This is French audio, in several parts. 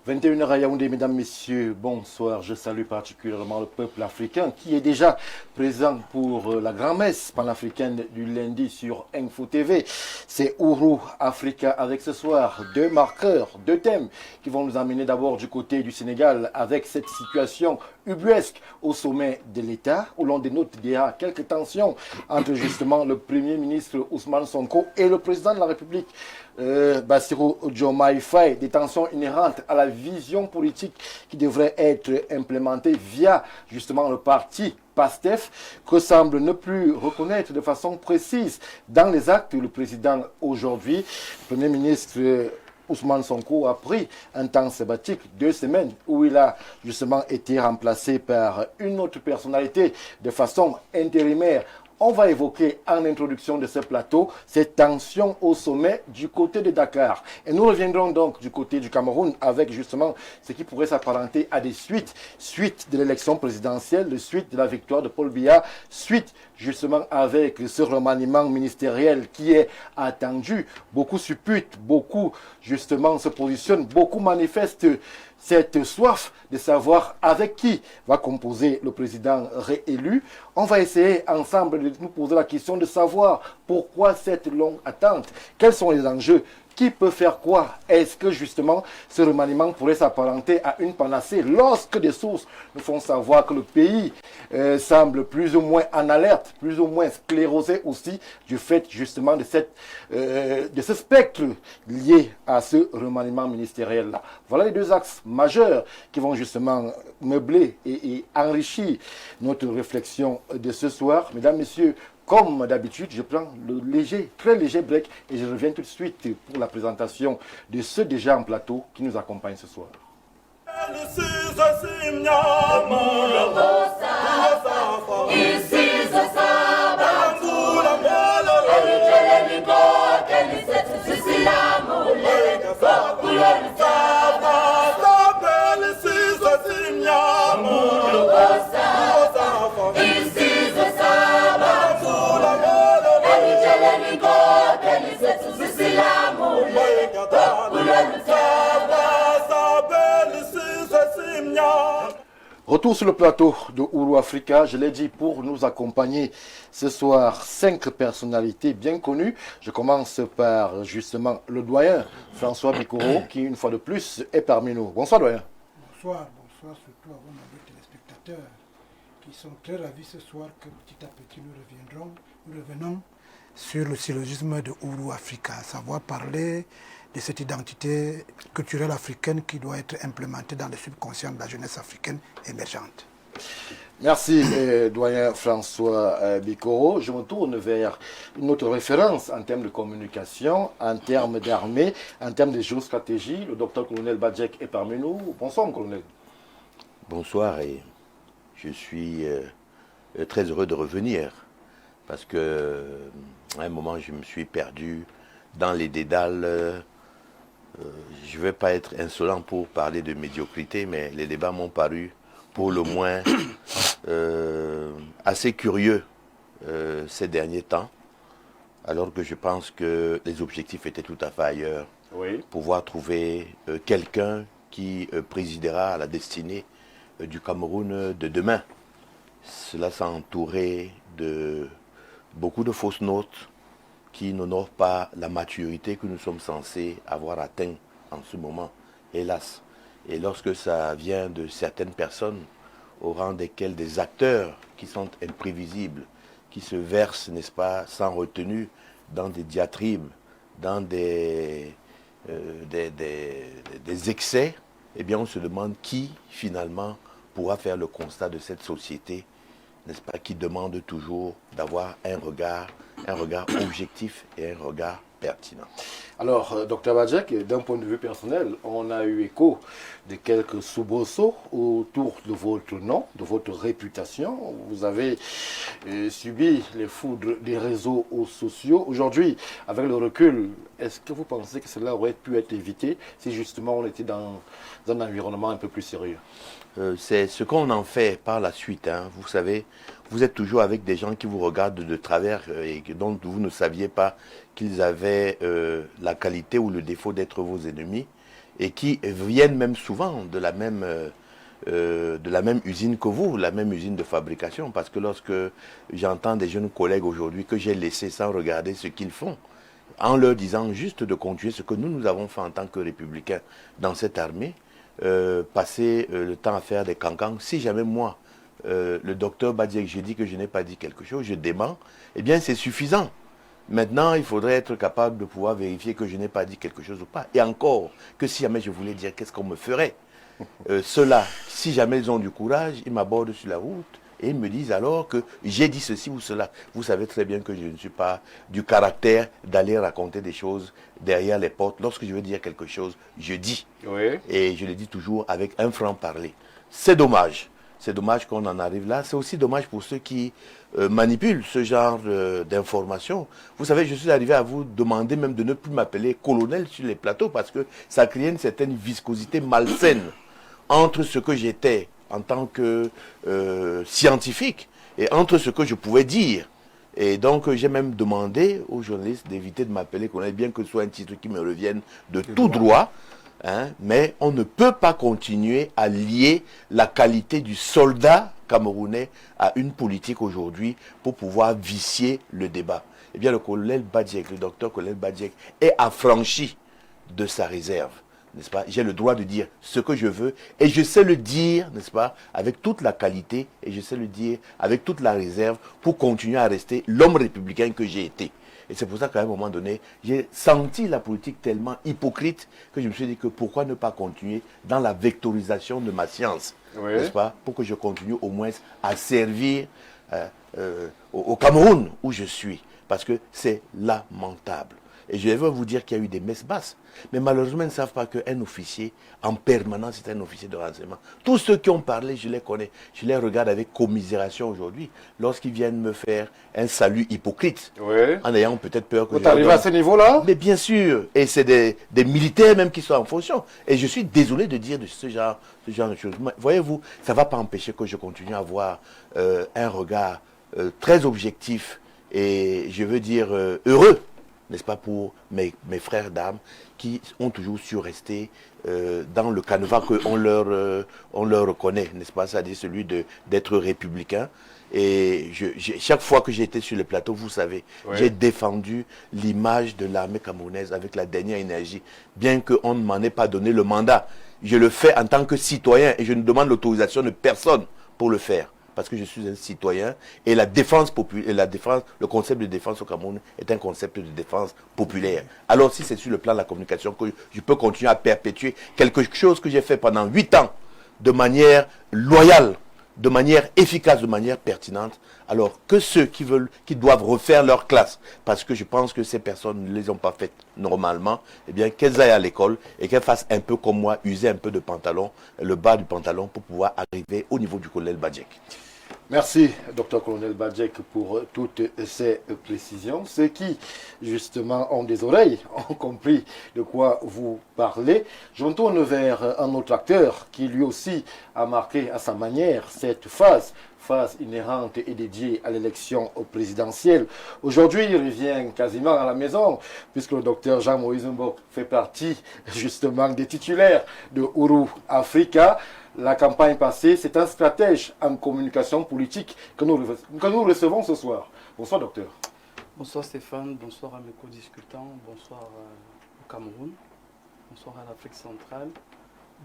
21h à Yaoundé, mesdames, messieurs, bonsoir. Je salue particulièrement le peuple africain qui est déjà présent pour la grand-messe panafricaine du lundi sur Info TV. C'est Ouro Africa avec ce soir deux marqueurs, deux thèmes qui vont nous amener d'abord du côté du Sénégal avec cette situation ubuesque au sommet de l'État où l'on dénote déjà quelques tensions entre justement le Premier ministre Ousmane Sonko et le président de la République Bassirou Diomaye Faye, des tensions inhérentes à la vision politique qui devrait être implémentée via justement le parti PASTEF, que semble ne plus reconnaître de façon précise dans les actes le président aujourd'hui. Le Premier ministre Ousmane Sonko a pris un temps sabbatique, 2 semaines, où il a justement été remplacé par une autre personnalité de façon intérimaire. On va évoquer en introduction de ce plateau ces tensions au sommet du côté de Dakar. Et nous reviendrons donc du côté du Cameroun avec justement ce qui pourrait s'apparenter à des suites. Suite de l'élection présidentielle, suite de la victoire de Paul Biya, suite justement avec ce remaniement ministériel qui est attendu. Beaucoup supputent, beaucoup justement se positionnent, beaucoup manifestent cette soif de savoir avec qui va composer le président réélu. On va essayer ensemble de nous poser la question de savoir pourquoi cette longue attente, quels sont les enjeux, qui peut faire quoi? Est-ce que justement ce remaniement pourrait s'apparenter à une panacée lorsque des sources nous font savoir que le pays semble plus ou moins en alerte, plus ou moins sclérosé aussi du fait justement de ce spectre lié à ce remaniement ministériel-là. Voilà les deux axes majeurs qui vont justement meubler et enrichir notre réflexion de ce soir. Mesdames, Messieurs, comme d'habitude, je prends le léger, très léger break et je reviens tout de suite pour la présentation de ceux déjà en plateau qui nous accompagnent ce soir. Retour sur le plateau de Ouro Africa, je l'ai dit, pour nous accompagner ce soir, 5 personnalités bien connues. Je commence par justement le doyen François Bikoro qui une fois de plus est parmi nous. Bonsoir doyen. Bonsoir surtout à vous, mes téléspectateurs qui sont très ravis ce soir que petit à petit nous revenons sur le syllogisme de Ouro Africa, à savoir parler de cette identité culturelle africaine qui doit être implémentée dans le subconscient de la jeunesse africaine émergente. Merci, doyen François Bikoro. Je me tourne vers une autre référence en termes de communication, en termes d'armée, en termes de géostratégie. Le docteur-colonel Badjek est parmi nous. Bonsoir, colonel. Bonsoir, et je suis très heureux de revenir parce que à un moment, je me suis perdu dans les dédales. Je ne vais pas être insolent pour parler de médiocrité, mais les débats m'ont paru pour le moins assez curieux ces derniers temps, alors que je pense que les objectifs étaient tout à fait ailleurs. Oui. Pouvoir trouver quelqu'un qui présidera à la destinée du Cameroun de demain. Cela s'est entouré de beaucoup de fausses notes qui n'honorent pas la maturité que nous sommes censés avoir atteint en ce moment, hélas. Et lorsque ça vient de certaines personnes, au rang desquelles des acteurs qui sont imprévisibles, qui se versent, n'est-ce pas, sans retenue, dans des diatribes, dans des excès, eh bien on se demande qui, finalement, pourra faire le constat de cette société, n'est-ce pas, qui demande toujours d'avoir un regard objectif et un regard pertinent. Alors, docteur Badjek, d'un point de vue personnel, on a eu écho de quelques soubresauts autour de votre nom, de votre réputation. Vous avez subi les foudres des réseaux sociaux. Aujourd'hui, avec le recul, est-ce que vous pensez que cela aurait pu être évité si justement on était dans un environnement un peu plus sérieux? C'est ce qu'on en fait par la suite. Hein. Vous savez, vous êtes toujours avec des gens qui vous regardent de travers et dont vous ne saviez pas qu'ils avaient la qualité ou le défaut d'être vos ennemis. et qui viennent même souvent de la même usine que vous, la même usine de fabrication. Parce que lorsque j'entends des jeunes collègues aujourd'hui que j'ai laissés sans regarder ce qu'ils font, en leur disant juste de continuer ce que nous avons fait en tant que républicains dans cette armée, passer le temps à faire des cancans. Si jamais moi, le docteur Badiek, je dis que je n'ai pas dit quelque chose, je dément, eh bien c'est suffisant. Maintenant, il faudrait être capable de pouvoir vérifier que je n'ai pas dit quelque chose ou pas. Et encore, que si jamais je voulais dire, qu'est-ce qu'on me ferait? Ceux-là, si jamais ils ont du courage, ils m'abordent sur la route et ils me disent alors que j'ai dit ceci ou cela. Vous savez très bien que je ne suis pas du caractère d'aller raconter des choses derrière les portes. Lorsque je veux dire quelque chose, je dis. Oui. Et je le dis toujours avec un franc-parler. C'est dommage. C'est dommage qu'on en arrive là. C'est aussi dommage pour ceux qui manipulent ce genre d'informations. Vous savez, je suis arrivé à vous demander même de ne plus m'appeler colonel sur les plateaux parce que ça crée une certaine viscosité malsaine entre ce que j'étais en tant que scientifique et entre ce que je pouvais dire. Et donc, j'ai même demandé aux journalistes d'éviter de m'appeler colonel, bien que ce soit un titre qui me revienne de tout droit. Hein, mais on ne peut pas continuer à lier la qualité du soldat camerounais à une politique aujourd'hui pour pouvoir vicier le débat. Eh bien, le colonel Badiek, le docteur colonel Badiek, est affranchi de sa réserve, n'est-ce pas? J'ai le droit de dire ce que je veux et je sais le dire, n'est-ce pas, avec toute la qualité et je sais le dire avec toute la réserve pour continuer à rester l'homme républicain que j'ai été. Et c'est pour ça qu'à un moment donné, j'ai senti la politique tellement hypocrite que je me suis dit que pourquoi ne pas continuer dans la vectorisation de ma science, Oui. n'est-ce pas, pour que je continue au moins à servir au Cameroun où je suis. Parce que c'est lamentable. Et je veux vous dire qu'il y a eu des messes basses. Mais malheureusement, ils ne savent pas qu'un officier, en permanence, est un officier de renseignement. Tous ceux qui ont parlé, je les connais. Je les regarde avec commisération aujourd'hui. Lorsqu'ils viennent me faire un salut hypocrite, Oui. en ayant peut-être peur que Vous arrivez à ce niveau-là? Mais bien sûr. Et c'est des militaires même qui sont en fonction. Et je suis désolé de dire de ce genre de choses. Voyez-vous, ça ne va pas empêcher que je continue à avoir un regard très objectif et, je veux dire, heureux, n'est-ce pas, pour mes frères d'armes qui ont toujours su rester dans le canevas qu'on leur reconnaît, n'est-ce pas, c'est-à-dire celui d'être républicain. Et chaque fois que j'ai été sur le plateau, vous savez, oui, j'ai défendu l'image de l'armée camerounaise avec la dernière énergie, bien qu'on ne m'en ait pas donné le mandat. Je le fais en tant que citoyen et je ne demande l'autorisation de personne pour le faire. Parce que je suis un citoyen et la défense populaire, le concept de défense au Cameroun est un concept de défense populaire. Alors si c'est sur le plan de la communication que je peux continuer à perpétuer quelque chose que j'ai fait pendant 8 ans de manière loyale, de manière efficace, de manière pertinente, alors que ceux qui doivent refaire leur classe, parce que je pense que ces personnes ne les ont pas faites normalement, eh bien qu'elles aillent à l'école et qu'elles fassent un peu comme moi, user un peu de pantalon, le bas du pantalon pour pouvoir arriver au niveau du colonel Badiek. Merci, docteur colonel Badiek, pour toutes ces précisions. Ceux qui, justement, ont des oreilles ont compris de quoi vous parlez. Je me tourne vers un autre acteur qui, lui aussi, a marqué à sa manière cette phase inhérente et dédiée à l'élection présidentielle. Aujourd'hui, il revient quasiment à la maison, puisque le docteur Jean-Moïse Mbok fait partie, justement, des titulaires de Ourou Africa. La campagne passée, c'est un stratège en communication politique que nous recevons ce soir. Bonsoir, docteur. Bonsoir Stéphane, bonsoir à mes co-discutants, bonsoir au Cameroun, bonsoir à l'Afrique centrale,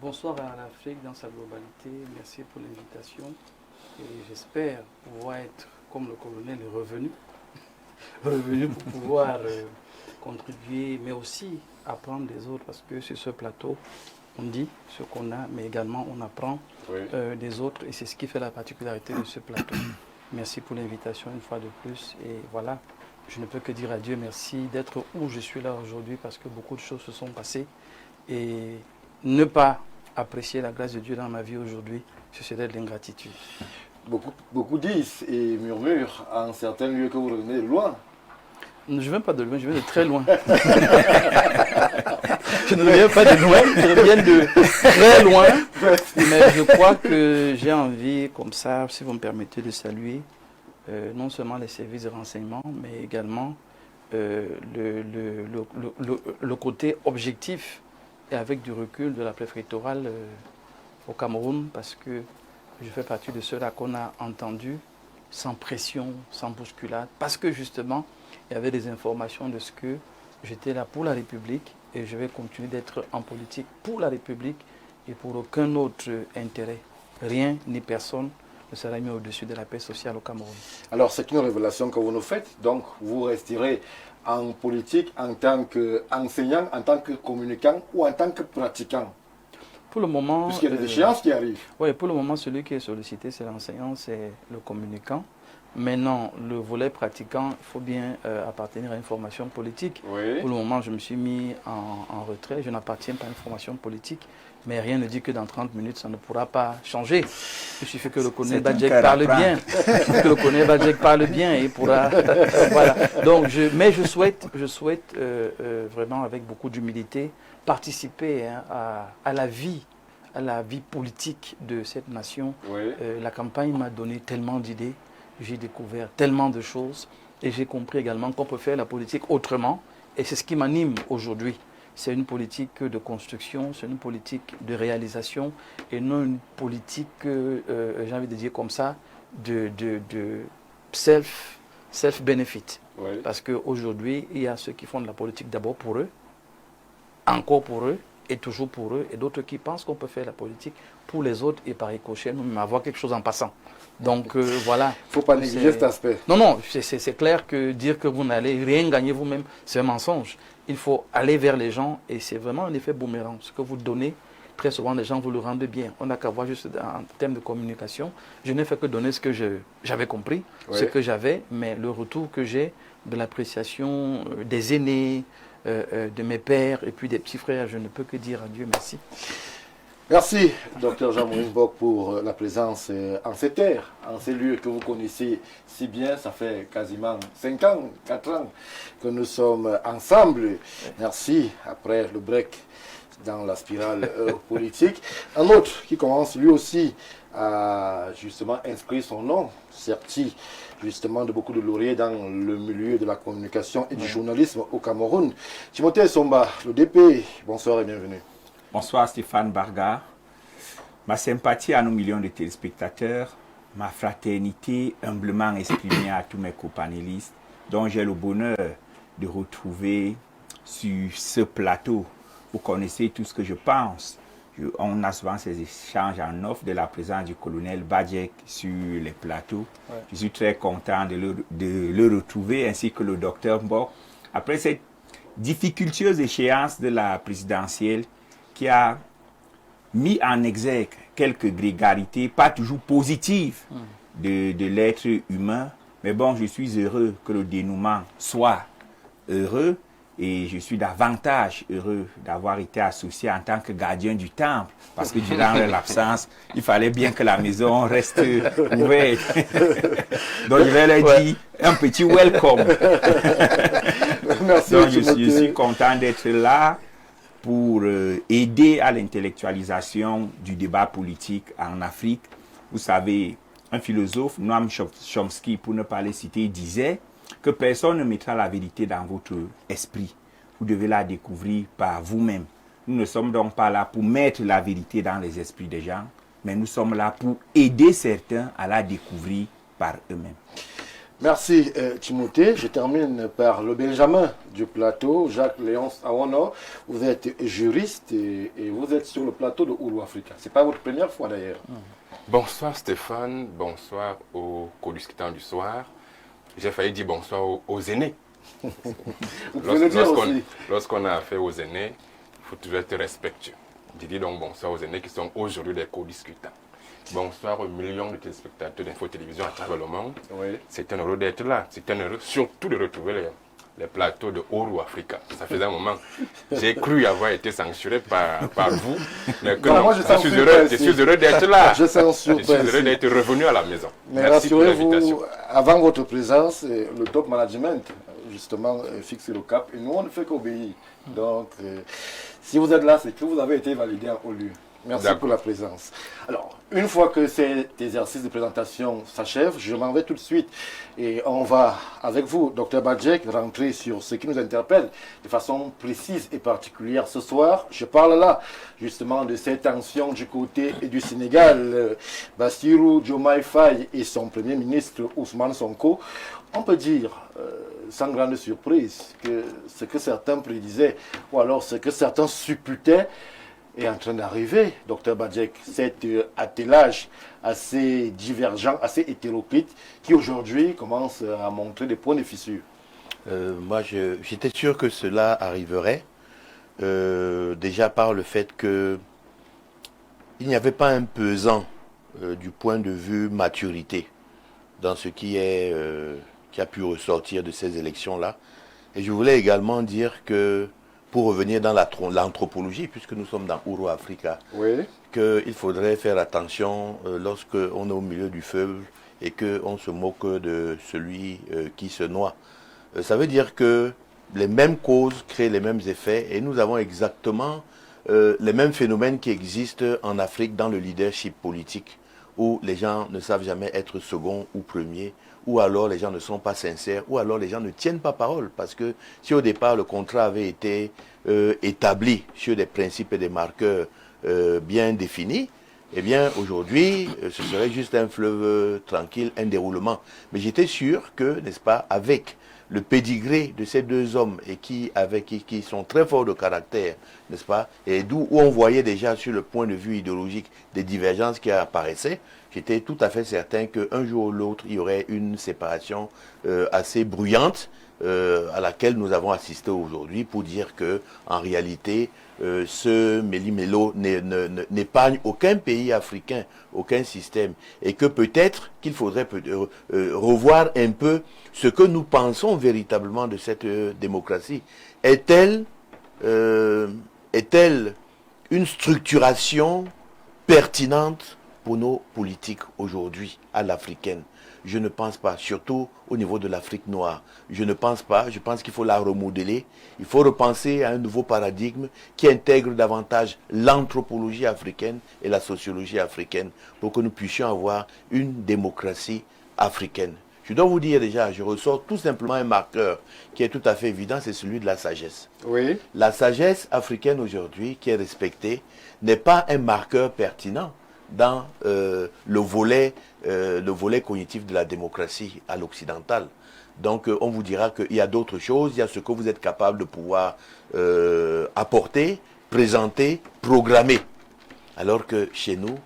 bonsoir à l'Afrique dans sa globalité. Merci pour l'invitation et j'espère pouvoir être, comme le colonel est revenu pour pouvoir contribuer, mais aussi apprendre des autres, parce que sur ce plateau, on dit ce qu'on a, mais également on apprend des autres, et c'est ce qui fait la particularité de ce plateau. Merci pour l'invitation une fois de plus, et voilà, je ne peux que dire à Dieu merci d'être où je suis là aujourd'hui, parce que beaucoup de choses se sont passées, et ne pas apprécier la grâce de Dieu dans ma vie aujourd'hui, ce serait de l'ingratitude. Beaucoup disent et murmurent en certains lieux que vous revenez de loin. Je ne viens pas de loin, je viens de très loin. Je ne viens pas de loin, je viens de très loin. Mais je crois que j'ai envie, comme ça, si vous me permettez, de saluer non seulement les services de renseignement, mais également le côté objectif et avec du recul de la préfectorale au Cameroun, parce que je fais partie de ceux-là qu'on a entendus sans pression, sans bousculade, parce que justement, il y avait des informations de ce que j'étais là pour la République et je vais continuer d'être en politique pour la République et pour aucun autre intérêt. Rien ni personne ne sera mis au-dessus de la paix sociale au Cameroun. Alors, c'est une révélation que vous nous faites. Donc, vous resterez en politique en tant qu'enseignant, en tant que communicant ou en tant que pratiquant? Pour le moment... Puisqu'il y a des échéances qui arrivent. Oui, pour le moment, celui qui est sollicité, c'est l'enseignant, c'est le communicant. Maintenant, le volet pratiquant, il faut bien appartenir à une formation politique. Oui. Pour le moment, je me suis mis en retrait. Je n'appartiens pas à une formation politique. Mais rien ne dit que dans 30 minutes, ça ne pourra pas changer. Il suffit que le Colonel Badjek parle bien. Que le Colonel Badjek parle bien et il pourra... voilà. Donc, mais je souhaite vraiment, avec beaucoup d'humilité, participer à la vie politique de cette nation. Oui. La campagne m'a donné tellement d'idées. J'ai découvert tellement de choses et j'ai compris également qu'on peut faire la politique autrement. Et c'est ce qui m'anime aujourd'hui. C'est une politique de construction, c'est une politique de réalisation et non une politique, j'ai envie de dire comme ça, de self-benefit. Oui. Parce qu'aujourd'hui, il y a ceux qui font de la politique d'abord pour eux, encore pour eux et toujours pour eux, et d'autres qui pensent qu'on peut faire la politique pour les autres et par ricochet, nous-mêmes avoir quelque chose en passant. Donc voilà. Il ne faut pas négliger cet aspect. Non, non, c'est clair que dire que vous n'allez rien gagner vous-même, c'est un mensonge. Il faut aller vers les gens et c'est vraiment un effet boomerang. Ce que vous donnez, très souvent les gens vous le rendent bien. On n'a qu'à voir juste en termes de communication. Je n'ai fait que donner ce que j'avais compris, oui, ce que j'avais, mais le retour que j'ai de l'appréciation des aînés, de mes pères et puis des petits frères, je ne peux que dire à Dieu merci. Merci, Dr Jean-Maurice Bock, pour la présence en ces terres, en ces lieux que vous connaissez si bien. Ça fait quasiment 5 ans, 4 ans que nous sommes ensemble. Merci, après le break dans la spirale politique. Un autre qui commence lui aussi à justement inscrire son nom, sorti justement de beaucoup de lauriers dans le milieu de la communication et du journalisme au Cameroun. Timothée Somba, le DP, bonsoir et bienvenue. Bonsoir Stéphane Barga. Ma sympathie à nos millions de téléspectateurs, ma fraternité humblement exprimée à tous mes copanélistes, dont j'ai le bonheur de retrouver sur ce plateau. Vous connaissez tout ce que je pense. On a souvent ces échanges en off de la présence du colonel Badjek sur les plateaux. Ouais. Je suis très content de le retrouver, ainsi que le docteur Mbok. Après cette difficultueuse échéance de la présidentielle, qui a mis en exergue quelques grégarités, pas toujours positives, de l'être humain. Mais bon, je suis heureux que le dénouement soit heureux et je suis davantage heureux d'avoir été associé en tant que gardien du temple parce que durant l'absence, il fallait bien que la maison reste ouverte. Donc je vais leur dire un petit welcome. Merci. Donc je suis content d'être là pour aider à l'intellectualisation du débat politique en Afrique. Vous savez, un philosophe, Noam Chomsky, pour ne pas le citer, disait que personne ne mettra la vérité dans votre esprit. Vous devez la découvrir par vous-même. Nous ne sommes donc pas là pour mettre la vérité dans les esprits des gens, mais nous sommes là pour aider certains à la découvrir par eux-mêmes. Merci Timothée. Je termine par le Benjamin du plateau, Jacques-Léonce Awono. Vous êtes juriste et vous êtes sur le plateau de Ouro Africa. Ce n'est pas votre première fois d'ailleurs. Bonsoir Stéphane, bonsoir aux co-discutants du soir. J'ai failli dire bonsoir aux aînés. Lorsqu'on a affaire aux aînés, il faut toujours être respectueux. Je dis donc bonsoir aux aînés qui sont aujourd'hui des co-discutants. Bonsoir aux millions de téléspectateurs d'Info Télévision à travers le monde. Oui. C'est un heureux d'être là. C'est un heureux surtout de retrouver les plateaux de Ouro Africa. Ça faisait un moment. J'ai cru avoir été censuré par vous. Mais que non, je suis heureux d'être là. Je suis heureux d'être revenu à la maison. Mais rassurez-vous, avant votre présence, le top management, justement, fixe le cap. Et nous, on ne fait qu'obéir. Donc, si vous êtes là, c'est que vous avez été validé en haut lieu. Merci pour la présence. Alors, une fois que cet exercice de présentation s'achève, je m'en vais tout de suite et on va, avec vous, Dr Badjek, rentrer sur ce qui nous interpelle de façon précise et particulière ce soir. Je parle là, justement, de cette tension du côté du Sénégal. Bassirou Diomaye Faye et son Premier ministre Ousmane Sonko, on peut dire, sans grande surprise, que ce que certains prédisaient, ou alors ce que certains supputaient, est en train d'arriver, Dr Badjek, cet attelage assez divergent, assez hétéroclite, qui aujourd'hui commence à montrer des points de fissure. Moi, j'étais sûr que cela arriverait, déjà par le fait que il n'y avait pas un pesant du point de vue maturité dans ce qui a pu ressortir de ces élections-là. Et je voulais également dire que, pour revenir dans l'anthropologie, puisque nous sommes dans Ouro Africa, oui, qu'il faudrait faire attention lorsque on est au milieu du feu et qu'on se moque de celui qui se noie. Ça veut dire que les mêmes causes créent les mêmes effets et nous avons exactement les mêmes phénomènes qui existent en Afrique dans le leadership politique, où les gens ne savent jamais être second ou premier, ou alors les gens ne sont pas sincères, ou alors les gens ne tiennent pas parole. Parce que si au départ le contrat avait été établi sur des principes et des marqueurs bien définis, eh bien aujourd'hui ce serait juste un fleuve tranquille, un déroulement. Mais j'étais sûr que, n'est-ce pas, avec le pédigré de ces deux hommes et qui sont très forts de caractère, n'est-ce pas, et d'où on voyait déjà sur le point de vue idéologique des divergences qui apparaissaient, j'étais tout à fait certain qu'un jour ou l'autre, il y aurait une séparation assez bruyante à laquelle nous avons assisté aujourd'hui pour dire que, en réalité, ce méli-mélo n'épargne aucun pays africain, aucun système, et que peut-être qu'il faudrait revoir un peu ce que nous pensons véritablement de cette démocratie. Est-elle une structuration pertinente pour nos politiques aujourd'hui, à l'africaine? Je ne pense pas, surtout au niveau de l'Afrique noire. Je ne pense pas, je pense qu'il faut la remodeler. Il faut repenser à un nouveau paradigme qui intègre davantage l'anthropologie africaine et la sociologie africaine pour que nous puissions avoir une démocratie africaine. Je dois vous dire déjà, je ressors tout simplement un marqueur qui est tout à fait évident, c'est celui de la sagesse. Oui. La sagesse africaine aujourd'hui, qui est respectée, n'est pas un marqueur pertinent dans le volet cognitif de la démocratie à l'occidental. Donc on vous dira qu'il y a d'autres choses, il y a ce que vous êtes capable de pouvoir apporter, présenter, programmer. Alors que chez nous,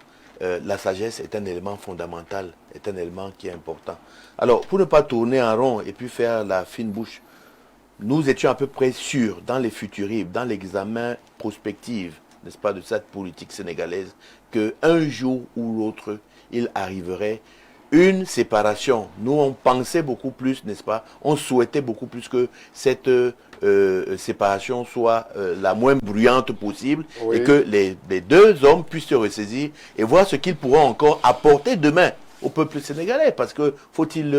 la sagesse est un élément fondamental, est un élément qui est important. Alors pour ne pas tourner en rond et puis faire la fine bouche, nous étions à peu près sûrs dans les futuribes, dans l'examen prospectif, n'est-ce pas, de cette politique sénégalaise, qu'un jour ou l'autre, il arriverait une séparation. Nous, on pensait beaucoup plus, n'est-ce pas, on souhaitait beaucoup plus que cette séparation soit la moins bruyante possible, oui, et que les deux hommes puissent se ressaisir et voir ce qu'ils pourront encore apporter demain au peuple sénégalais. Parce que, faut-il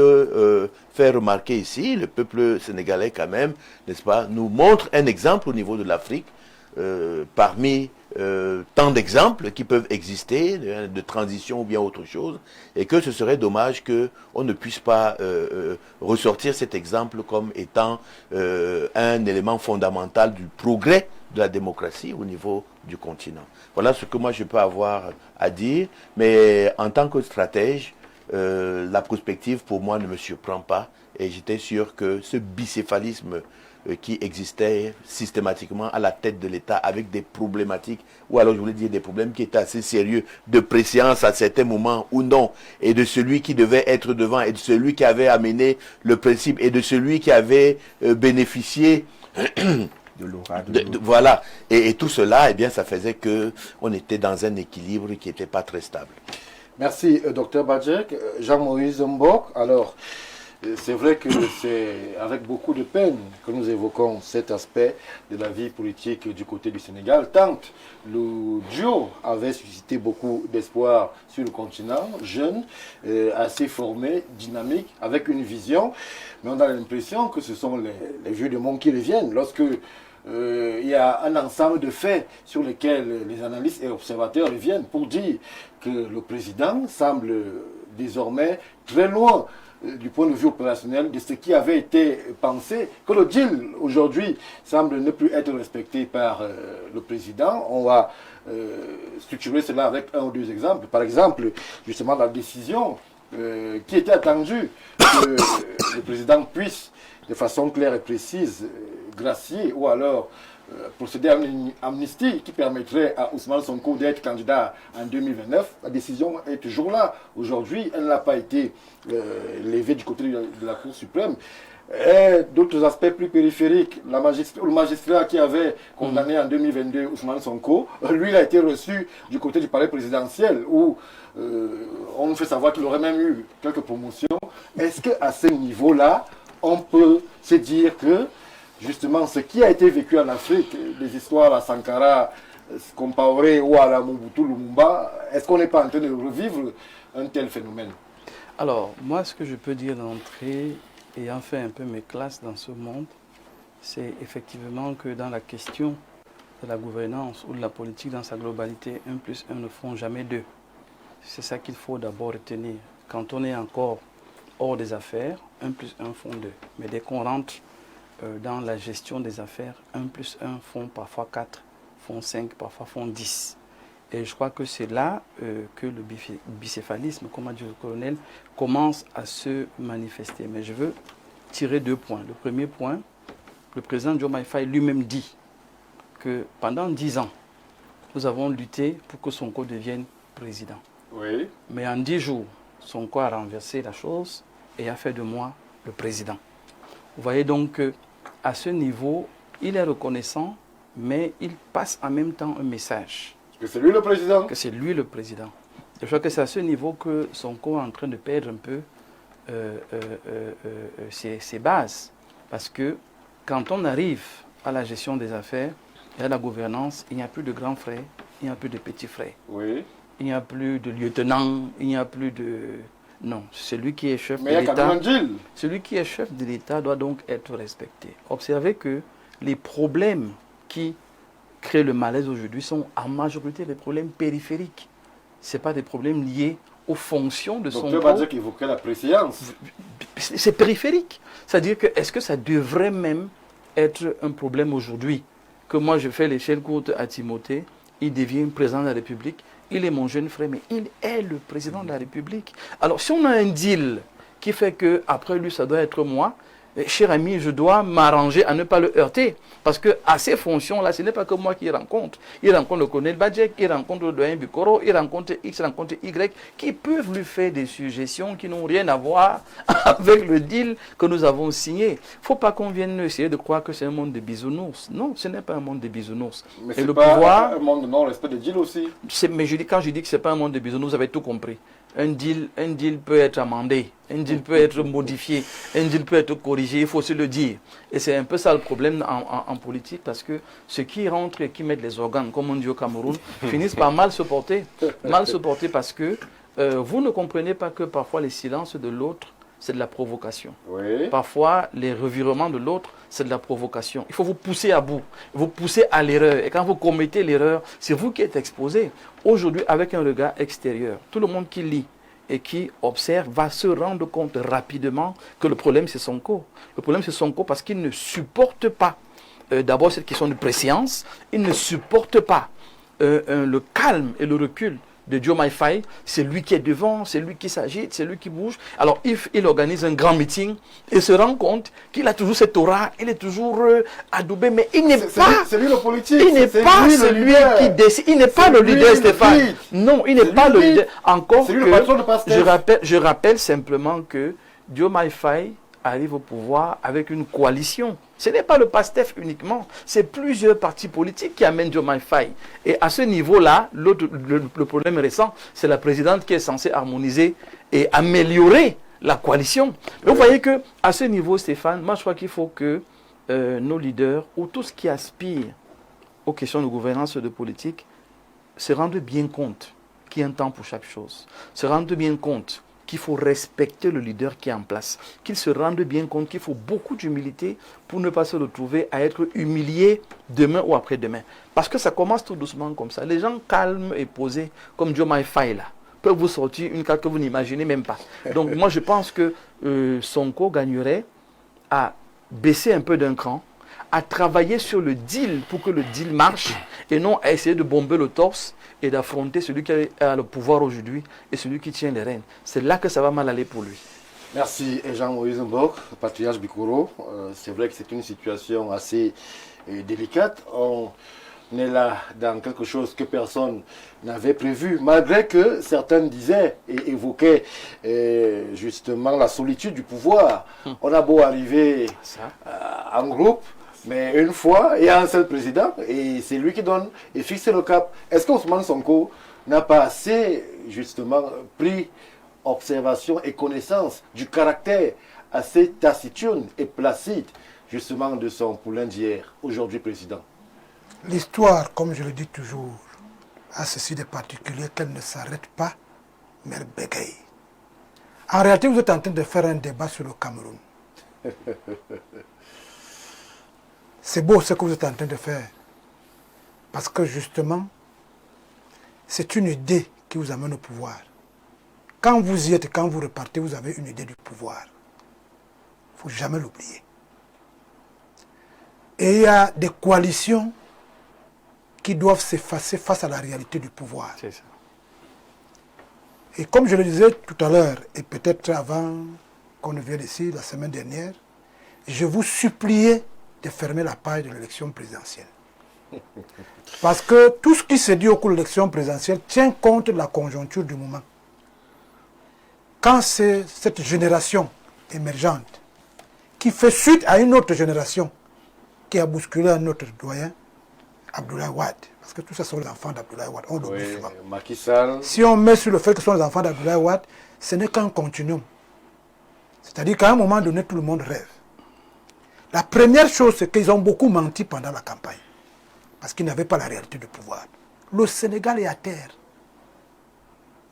faire remarquer ici, le peuple sénégalais quand même, n'est-ce pas, nous montre un exemple au niveau de l'Afrique, parmi tant d'exemples qui peuvent exister, de transition ou bien autre chose, et que ce serait dommage qu'on ne puisse pas ressortir cet exemple comme étant un élément fondamental du progrès de la démocratie au niveau du continent. Voilà ce que moi je peux avoir à dire, mais en tant que stratège, la prospective pour moi ne me surprend pas, et j'étais sûr que ce bicéphalisme qui existait systématiquement à la tête de l'État avec des problématiques, ou alors je voulais dire des problèmes qui étaient assez sérieux, de préséance à certains moments ou non, et de celui qui devait être devant, et de celui qui avait amené le principe, et de celui qui avait bénéficié de l'aura. Voilà, et tout cela, eh bien, ça faisait qu'on était dans un équilibre qui n'était pas très stable. Merci, Dr Badjek. Jean-Moïse Mbok, alors, c'est vrai que c'est avec beaucoup de peine que nous évoquons cet aspect de la vie politique du côté du Sénégal. Tant le duo avait suscité beaucoup d'espoir sur le continent, jeune, assez formé, dynamique, avec une vision. Mais on a l'impression que ce sont les vieux démons qui reviennent. Lorsque il y a un ensemble de faits sur lesquels les analystes et observateurs reviennent pour dire que le président semble désormais très loin du point de vue opérationnel de ce qui avait été pensé, que le deal aujourd'hui semble ne plus être respecté par le président. On va structurer cela avec un ou deux exemples. Par exemple, justement, la décision qui était attendue que le président puisse, de façon claire et précise, gracier ou alors procéder à une amnistie qui permettrait à Ousmane Sonko d'être candidat en 2029. La décision est toujours là. Aujourd'hui, elle n'a pas été levée du côté de la Cour suprême. D'autres aspects plus périphériques, le magistrat qui avait condamné en 2022 Ousmane Sonko, lui, il a été reçu du côté du palais présidentiel où on nous fait savoir qu'il aurait même eu quelques promotions. Est-ce qu'à ce niveau-là, on peut se dire que justement ce qui a été vécu en Afrique, des histoires à Sankara, Compaoré ou à la Mobutu Lumumba, est-ce qu'on n'est pas en train de revivre un tel phénomène? Alors, moi, ce que je peux dire d'entrée, ayant fait un peu mes classes dans ce monde, c'est effectivement que dans la question de la gouvernance ou de la politique dans sa globalité, 1 plus 1 ne font jamais 2. C'est ça qu'il faut d'abord retenir. Quand on est encore hors des affaires, 1 plus 1 font 2. Mais dès qu'on rentre dans la gestion des affaires, 1 plus 1 font parfois 4, font 5, parfois font 10. Et je crois que c'est là que le bicéphalisme, comme a dit le colonel, commence à se manifester. Mais je veux tirer 2 points. Le premier point, le président Diomaye Faye lui-même dit que pendant 10 ans, nous avons lutté pour que Sonko devienne président. Oui. Mais en 10 jours, Sonko a renversé la chose et a fait de moi le président. Vous voyez donc qu'à ce niveau, il est reconnaissant, mais il passe en même temps un message. Que c'est lui le président? Que c'est lui le président. Je crois que c'est à ce niveau que Sonko est en train de perdre un peu ses bases. Parce que quand on arrive à la gestion des affaires et à la gouvernance, il n'y a plus de grands frères, il n'y a plus de petits frères. Oui. Il n'y a plus de lieutenant, il n'y a plus de... Non, celui qui est chef de Mais il y a quand même un l'État, deal. celui qui est chef de l'État doit donc être respecté. Observez que les problèmes qui créent le malaise aujourd'hui sont en majorité des problèmes périphériques. Ce n'est pas des problèmes liés aux fonctions de son Donc, tu vas dire qu'il évoquait la préséance. C'est périphérique. C'est-à-dire que est-ce que ça devrait même être un problème aujourd'hui que moi je fais l'échelle courte à Timothée, il devient président de la République, il est mon jeune frère, mais il est le président de la République. Alors si on a un deal qui fait que après lui ça doit être moi, cher ami, je dois m'arranger à ne pas le heurter. Parce que à ces fonctions-là, ce n'est pas que moi qui rencontre. Il rencontre le colonel Badjek, il rencontre le doyen Bikoro, il rencontre X, il rencontre Y, qui peuvent lui faire des suggestions qui n'ont rien à voir avec le deal que nous avons signé. Il ne faut pas qu'on vienne essayer de croire que c'est un monde de bisounours. Non, ce n'est pas un monde de bisounours. Mais Et c'est le pas pouvoir, un monde de non-respect de deal aussi. mais quand je dis que ce n'est pas un monde de bisounours, vous avez tout compris. Un deal peut être amendé, un deal peut être modifié, un deal peut être corrigé, il faut se le dire. Et c'est un peu ça le problème en politique, parce que ceux qui rentrent et qui mettent les organes, comme on dit au Cameroun, finissent par mal se porter. Mal se porter parce que vous ne comprenez pas que parfois les silences de l'autre, c'est de la provocation. Oui. Parfois, les revirements de l'autre, c'est de la provocation. Il faut vous pousser à bout, vous pousser à l'erreur. Et quand vous commettez l'erreur, c'est vous qui êtes exposé. Aujourd'hui, avec un regard extérieur, tout le monde qui lit et qui observe va se rendre compte rapidement que le problème, c'est Sonko. Le problème, c'est Sonko parce qu'il ne supporte pas, d'abord, cette question de préséance. Il ne supporte pas le calme et le recul de Diomaye Faye. C'est lui qui est devant, c'est lui qui s'agite, c'est lui qui bouge. Alors il organise un grand meeting et se rend compte qu'il a toujours cette aura, il est toujours adoubé, mais il n'est pas... C'est lui le politique. Il n'est pas celui qui décide. Il n'est pas le leader, Stéphane. Non, il n'est pas le leader. Encore que le patron de PASTEF. je rappelle simplement que Diomaye Faye arrive au pouvoir avec une coalition. Ce n'est pas le PASTEF uniquement, c'est plusieurs partis politiques qui amènent Diomaye Faye. Et à ce niveau-là, le problème récent, c'est la présidente qui est censée harmoniser et améliorer la coalition. Mais vous voyez qu'à ce niveau, Stéphane, moi je crois qu'il faut que nos leaders, ou tous qui aspirent aux questions de gouvernance et de politique, se rendent bien compte qu'il y a un temps pour chaque chose. Se rendent bien compte qu'il faut respecter le leader qui est en place, qu'il se rende bien compte qu'il faut beaucoup d'humilité pour ne pas se retrouver à être humilié demain ou après-demain. Parce que ça commence tout doucement comme ça. Les gens calmes et posés, comme Diomaye Faye là, peuvent vous sortir une carte que vous n'imaginez même pas. Donc moi je pense que Sonko gagnerait à baisser un peu d'un cran, à travailler sur le deal pour que le deal marche et non à essayer de bomber le torse et d'affronter celui qui a le pouvoir aujourd'hui et celui qui tient les rênes. C'est là que ça va mal aller pour lui. Merci Jean-Moïse Mbok, patriarche Bikoro. C'est vrai que c'est une situation assez délicate. On est là dans quelque chose que personne n'avait prévu, malgré que certains disaient et évoquaient justement la solitude du pouvoir. On a beau arriver en groupe, mais une fois, il y a un seul président et c'est lui qui donne et fixe le cap. Est-ce qu'Ousmane Sonko n'a pas assez justement pris observation et connaissance du caractère assez taciturne et placide justement de son poulain d'hier, aujourd'hui président? L'histoire, comme je le dis toujours, a ceci de particulier qu'elle ne s'arrête pas, mais elle bégaye. En réalité, vous êtes en train de faire un débat sur le Cameroun. C'est beau ce que vous êtes en train de faire. Parce que justement, c'est une idée qui vous amène au pouvoir. Quand vous y êtes et quand vous repartez, vous avez une idée du pouvoir. Il ne faut jamais l'oublier. Et il y a des coalitions qui doivent s'effacer face à la réalité du pouvoir. C'est ça. Et comme je le disais tout à l'heure, et peut-être avant qu'on ne vienne ici la semaine dernière, je vous suppliais de fermer la page de l'élection présidentielle. Parce que tout ce qui se dit au cours de l'élection présidentielle tient compte de la conjoncture du moment. Quand c'est cette génération émergente qui fait suite à une autre génération qui a bousculé un autre doyen, Abdoulaye Wade, parce que tout ça sont les enfants d'Abdoulaye Wade, on l'oublie souvent. Macky Sall. Si on met sur le fait que ce sont les enfants d'Abdoulaye Wade, ce n'est qu'un continuum. C'est-à-dire qu'à un moment donné, tout le monde rêve. La première chose, c'est qu'ils ont beaucoup menti pendant la campagne, parce qu'ils n'avaient pas la réalité du pouvoir. Le Sénégal est à terre.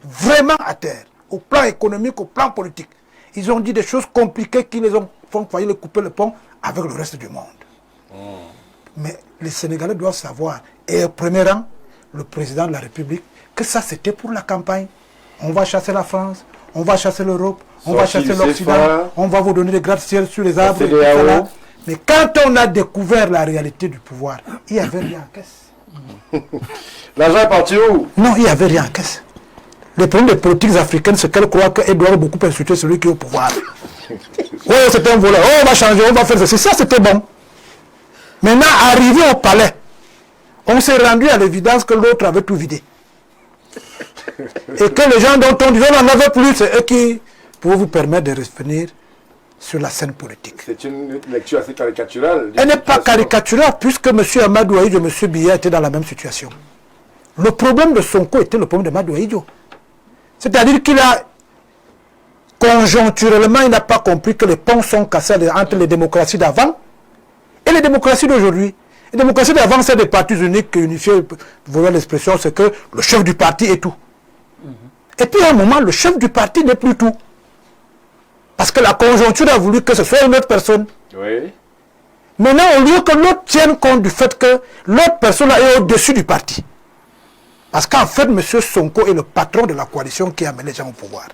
Vraiment à terre. Au plan économique, au plan politique. Ils ont dit des choses compliquées qui les ont failli les couper le pont avec le reste du monde. Mais les Sénégalais doivent savoir, et au premier rang, le président de la République, que ça c'était pour la campagne. On va chasser la France, on va chasser l'Europe, on va chasser l'Occident, on va vous donner des gratte-ciel sur les arbres. Mais quand on a découvert la réalité du pouvoir, il n'y avait rien en caisse. L'argent est parti où? Non, il n'y avait rien en caisse. Le problème des politiques africaines, c'est qu'elles croient qu'elles doivent beaucoup insulter celui qui est au pouvoir. Oui, c'est un voleur. Oh, on va changer, on va faire ça. C'est ça, c'était bon. Maintenant, arrivé au palais, on s'est rendu à l'évidence que l'autre avait tout vidé. Et que les gens dont on disait on n'en avait plus, c'est eux qui pouvaient vous permettre de revenir sur la scène politique. C'est une lecture assez caricaturale. Elle n'est pas caricaturale, puisque M. Amadou Ahidjo et M. Biya étaient dans la même situation. Le problème de Sonko était le problème de Amadou Ahidjo. C'est-à-dire qu'il a, conjoncturellement, il n'a pas compris que les ponts sont cassés entre les démocraties d'avant et les démocraties d'aujourd'hui. Les démocraties d'avant, c'est des partis uniques, unifiés, vous voyez l'expression, c'est que le chef du parti est tout. Et puis à un moment, le chef du parti n'est plus tout. Parce que la conjoncture a voulu que ce soit une autre personne. Oui. Maintenant, au lieu que l'autre tienne compte du fait que l'autre personne est au-dessus du parti. Parce qu'en fait, M. Sonko est le patron de la coalition qui a amené les gens au pouvoir.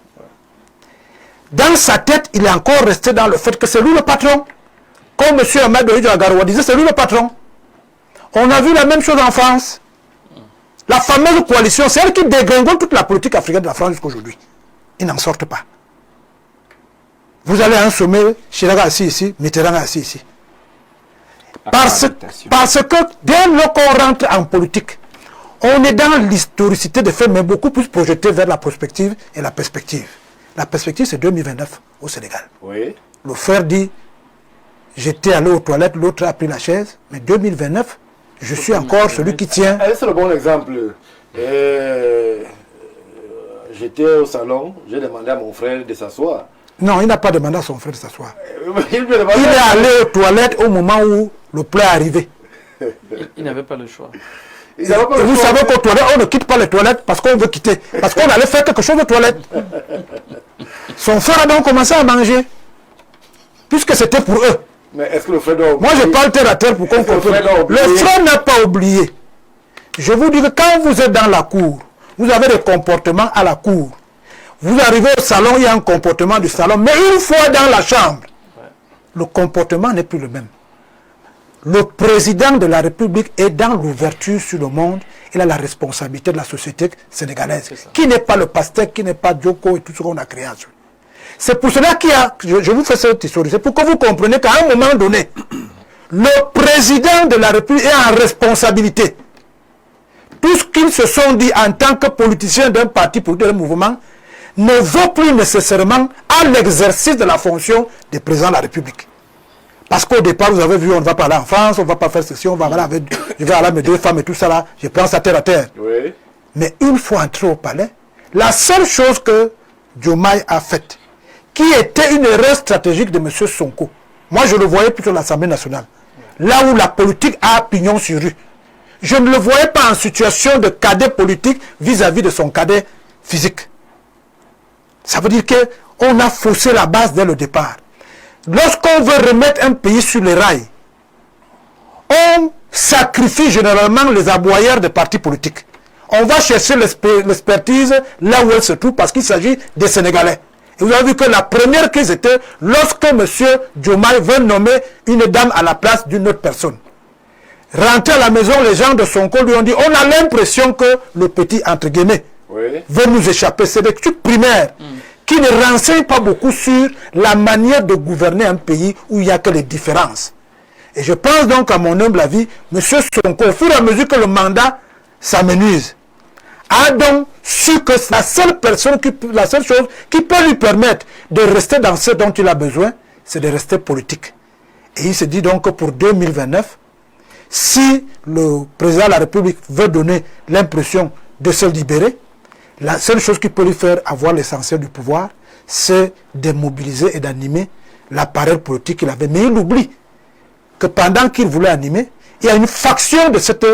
Dans sa tête, il est encore resté dans le fait que c'est lui le patron. Comme M. Amadou Ahidjo Agaroua disait, c'est lui le patron. On a vu la même chose en France. La fameuse coalition, c'est elle qui dégringole toute la politique africaine de la France jusqu'à aujourd'hui. Ils n'en sortent pas. Vous allez à un sommet, Chirac assis ici, Mitterrand assis ici. Parce que dès lors qu'on rentre en politique, on est dans l'historicité des faits, mais beaucoup plus projeté vers la prospective et la perspective. La perspective, c'est 2029 au Sénégal. Oui. Le frère dit, j'étais allé aux toilettes, l'autre a pris la chaise, mais 2029, je suis encore celui qui tient. C'est le bon exemple. J'étais au salon, j'ai demandé à mon frère de s'asseoir. Non, il n'a pas demandé à son frère de s'asseoir. Il est allé aux toilettes au moment où le plat est arrivé. Il n'avait pas le choix. Et vous savez qu'aux toilettes, on ne quitte pas les toilettes parce qu'on veut quitter. Parce qu'on allait faire quelque chose aux toilettes. Son frère a donc commencé à manger. Puisque c'était pour eux. Mais est-ce que le frère doit Moi, je parle terre à terre pour qu'on comprenne. Le frère n'a pas oublié. Je vous dis que quand vous êtes dans la cour, vous avez des comportements à la cour. Vous arrivez au salon, il y a un comportement du salon. Mais une fois dans la chambre, le comportement n'est plus le même. Le président de la République est dans l'ouverture sur le monde. Il a la responsabilité de la société sénégalaise. Qui n'est pas le pasteur, qui n'est pas Djoko et tout ce qu'on a créé ensuite. C'est pour cela qu'il y a... Je vous fais cette histoire. C'est pour que vous compreniez qu'à un moment donné, le président de la République est en responsabilité. Tout ce qu'ils se sont dit en tant que politiciens d'un parti politique, d'un mouvement, ne vaut plus nécessairement à l'exercice de la fonction du président de la République. Parce qu'au départ, vous avez vu, on ne va pas aller en France, on ne va pas faire ceci, on va aller avec, je vais aller avec 2 femmes et tout ça là, je prends ça terre à terre. Oui. Mais une fois entré au palais, la seule chose que Diomaye a faite, qui était une erreur stratégique de M. Sonko, moi je le voyais plutôt à l'Assemblée nationale, là où la politique a pignon sur rue. Je ne le voyais pas en situation de cadet politique vis-à-vis de son cadet physique. Ça veut dire qu'on a faussé la base dès le départ. Lorsqu'on veut remettre un pays sur les rails, on sacrifie généralement les aboyeurs des partis politiques. On va chercher l'expertise là où elle se trouve parce qu'il s'agit des Sénégalais. Et vous avez vu que la première crise était lorsque M. Diomaye veut nommer une dame à la place d'une autre personne. Rentré à la maison, les gens de Sonko lui ont dit, on a l'impression que le petit, entre guillemets, veut nous échapper. C'est des trucs primaires qui ne renseignent pas beaucoup sur la manière de gouverner un pays où il n'y a que les différences. Et je pense donc, à mon humble avis, M. Sonko, au fur et à mesure que le mandat s'amenuise, a donc su que la seule chose qui peut lui permettre de rester dans ce dont il a besoin, c'est de rester politique. Et il se dit donc que pour 2029, si le président de la République veut donner l'impression de se libérer, la seule chose qui peut lui faire avoir l'essentiel du pouvoir, c'est de mobiliser et d'animer l'appareil politique qu'il avait. Mais il oublie que pendant qu'il voulait animer, il y a une faction de cette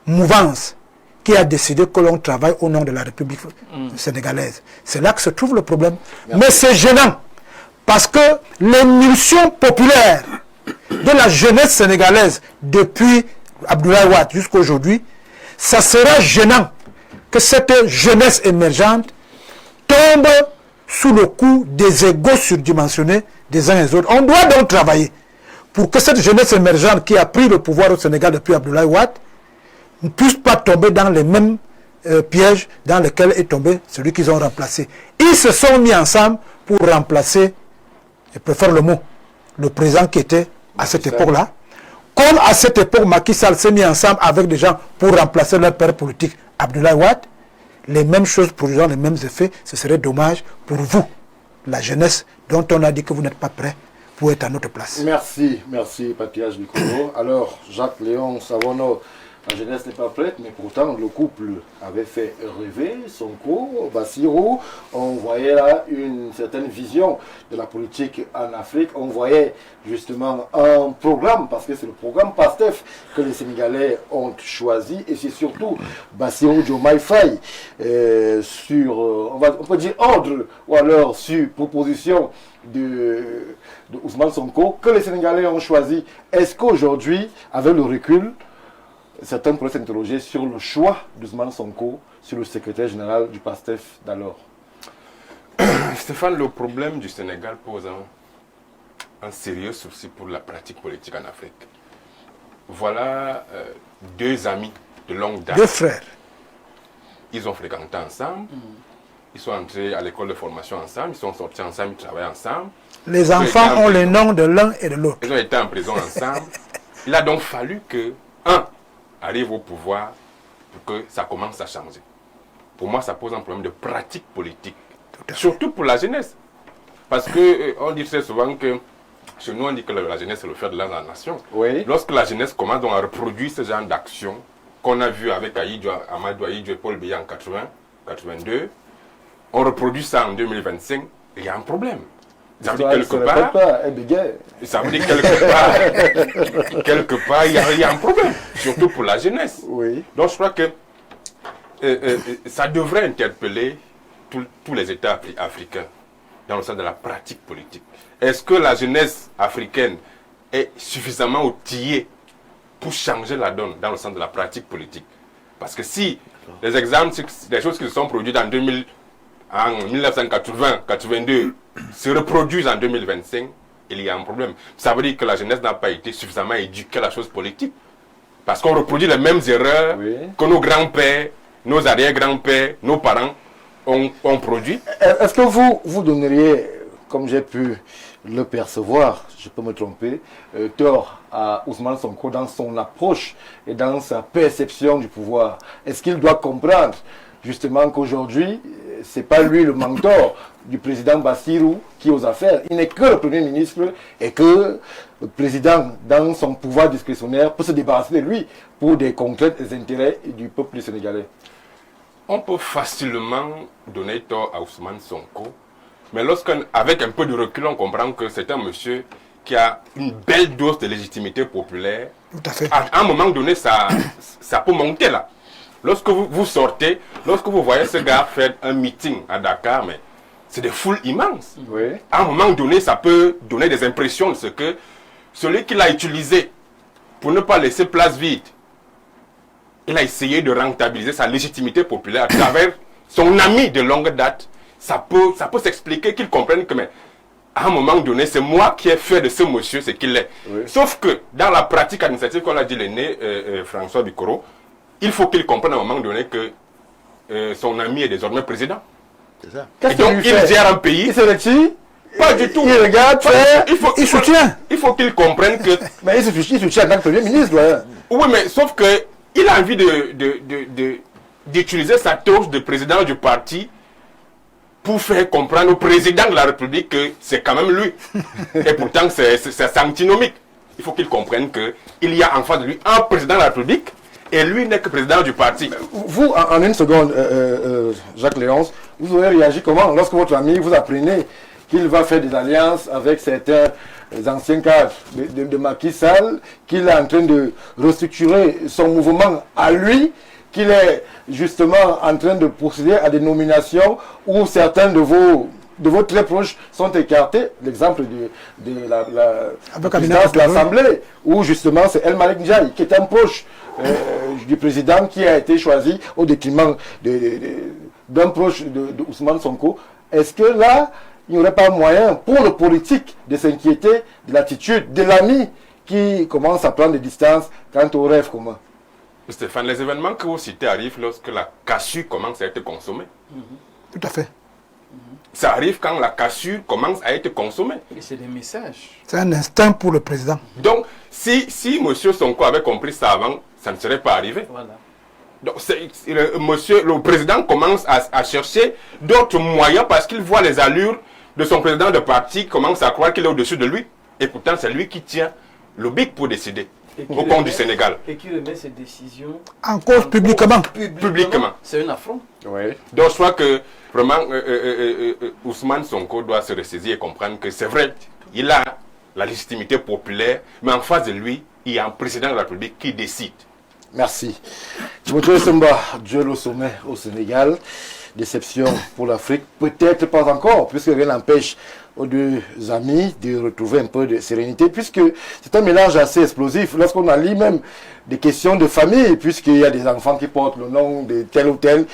mouvance qui a décidé que l'on travaille au nom de la République sénégalaise. C'est là que se trouve le problème. Merci. Mais c'est gênant, parce que l'émulsion populaire de la jeunesse sénégalaise depuis Abdoulaye Wade jusqu'à aujourd'hui, ça sera gênant que cette jeunesse émergente tombe sous le coup des égos surdimensionnés des uns et des autres. On doit donc travailler pour que cette jeunesse émergente qui a pris le pouvoir au Sénégal depuis Abdoulaye Wade ne puisse pas tomber dans les mêmes pièges dans lesquels est tombé celui qu'ils ont remplacé. Ils se sont mis ensemble pour remplacer, je préfère le mot, le président qui était à cette époque-là. Comme à cette époque, Macky Sall s'est mis ensemble avec des gens pour remplacer leur père politique, Abdoulaye Wade, les mêmes choses produisant les mêmes effets, ce serait dommage pour vous, la jeunesse, dont on a dit que vous n'êtes pas prêt pour être à notre place. Merci, merci Patriage Bikolo. Alors, Jacques Léon Savono, la jeunesse n'est pas prête, mais pourtant le couple avait fait rêver Sonko, Bassirou. On voyait là une certaine vision de la politique en Afrique. On voyait justement un programme, parce que c'est le programme PASTEF que les Sénégalais ont choisi, et c'est surtout Bassirou Diomaye Faye sur, on peut dire ordre, ou alors sur proposition de Ousmane Sonko, que les Sénégalais ont choisi. Est-ce qu'aujourd'hui, avec le recul, certains pourraient s'interroger sur le choix d'Ousmane Sonko sur le secrétaire général du PASTEF d'alors? Stéphane, le problème du Sénégal pose un sérieux souci pour la pratique politique en Afrique. Voilà 2 amis de longue date. 2 frères. Ils ont fréquenté ensemble. Ils sont entrés à l'école de formation ensemble. Ils sont sortis ensemble, ils travaillent ensemble. Les enfants ont les noms de l'un et de l'autre. Ils ont été en prison ensemble. Il a donc fallu que arrive au pouvoir pour que ça commence à changer. Pour moi, ça pose un problème de pratique politique. Surtout pour la jeunesse. Parce qu'on dit très souvent que, chez nous, on dit que la jeunesse est le fer de la nation. Oui. Lorsque la jeunesse commence donc à reproduire ce genre d'action qu'on a vu avec Amadou Ahidjo et Paul Biya en 80, 82, on reproduit ça en 2025, il y a un problème. Ça veut dire quelque part, il y a un problème, surtout pour la jeunesse. Oui. Donc je crois que ça devrait interpeller tous les États africains. dans le sens de la pratique politique. Est-ce que la jeunesse africaine est suffisamment outillée pour changer la donne dans le sens de la pratique politique? Parce que si les exemples, des choses qui se sont produites en 1980-82 se reproduisent en 2025, il y a un problème. Ça veut dire que la jeunesse n'a pas été suffisamment éduquée à la chose politique. Parce qu'on reproduit les mêmes erreurs que nos grands-pères, nos arrière-grands-pères, nos parents ont produit. Est-ce que vous donneriez, comme j'ai pu le percevoir, je peux me tromper, tort à Ousmane Sonko dans son approche et dans sa perception du pouvoir? Est-ce qu'il doit comprendre justement qu'aujourd'hui, ce n'est pas lui le mentor du président Bassirou qui est aux affaires? Il n'est que le Premier ministre et que le président, dans son pouvoir discrétionnaire, peut se débarrasser de lui pour des concrets intérêts du peuple sénégalais. On peut facilement donner tort à Ousmane Sonko, mais lorsqu'avec un peu de recul, on comprend que c'est un monsieur qui a une belle dose de légitimité populaire. Tout à fait. À un moment donné, ça peut monter là. Lorsque vous sortez, lorsque vous voyez ce gars faire un meeting à Dakar, mais c'est des foules immenses. Oui. À un moment donné, ça peut donner des impressions de ce que celui qui l'a utilisé pour ne pas laisser place vide, il a essayé de rentabiliser sa légitimité populaire à travers son ami de longue date. Ça peut s'expliquer qu'il comprenne que, mais, à un moment donné, c'est moi qui ai fait de ce monsieur ce qu'il est. Oui. Sauf que, dans la pratique administrative, comme l'a dit l'aîné François Bikoro, il faut qu'il comprenne à un moment donné que son ami est désormais président. C'est ça. Et donc, il gère un pays. Il se retire. Pas du tout. Il regarde, il soutient. Il faut qu'il comprenne que... Mais il soutient en tant que Premier ministre. Ouais. Oui, mais sauf que il a envie d'utiliser sa touche de président du parti pour faire comprendre au président de la République que c'est quand même lui. Et pourtant, c'est antinomique. Il faut qu'il comprenne qu'il y a en face de lui un président de la République et lui n'est que président du parti. Vous, en une seconde, Jacques Léonce, vous aurez réagi comment lorsque votre ami vous apprenez qu'il va faire des alliances avec certains anciens cadres de Macky Sall, qu'il est en train de restructurer son mouvement à lui, qu'il est justement en train de procéder à des nominations où certains de vos très proches sont écartés. L'exemple de la présidence de l'Assemblée, où justement c'est El Malik Ndiaye, qui est un proche du président, qui a été choisi au détriment d'un proche de Ousmane Sonko. Est-ce que là, il n'y aurait pas moyen pour le politique de s'inquiéter de l'attitude de l'ami qui commence à prendre des distances quant au rêve commun? Stéphane, les événements que vous citez arrivent lorsque la cassure commence à être consommée. Tout à fait. Ça arrive quand la cassure commence à être consommée. Et c'est des messages. C'est un instinct pour le président. Donc, si M. Sonko avait compris ça avant, ça ne serait pas arrivé. Voilà. Donc, le président commence à chercher d'autres moyens parce qu'il voit les allures de son président de parti, commence à croire qu'il est au-dessus de lui. Et pourtant, c'est lui qui tient le bic pour décider au compte du Sénégal. Et qui remet ses décisions en cause publiquement. Publiquement. C'est un affront. Oui. Donc, je crois que vraiment, Ousmane Sonko doit se ressaisir et comprendre que c'est vrai, il a la légitimité populaire, mais en face de lui, il y a un président de la République qui décide. Merci. Timothée Semba, duel au sommet au Sénégal. Déception pour l'Afrique, peut-être pas encore, puisque rien n'empêche aux deux amis de retrouver un peu de sérénité, puisque c'est un mélange assez explosif. Lorsqu'on a lu même des questions de famille, puisqu'il y a des enfants qui portent le nom de tel ou tel,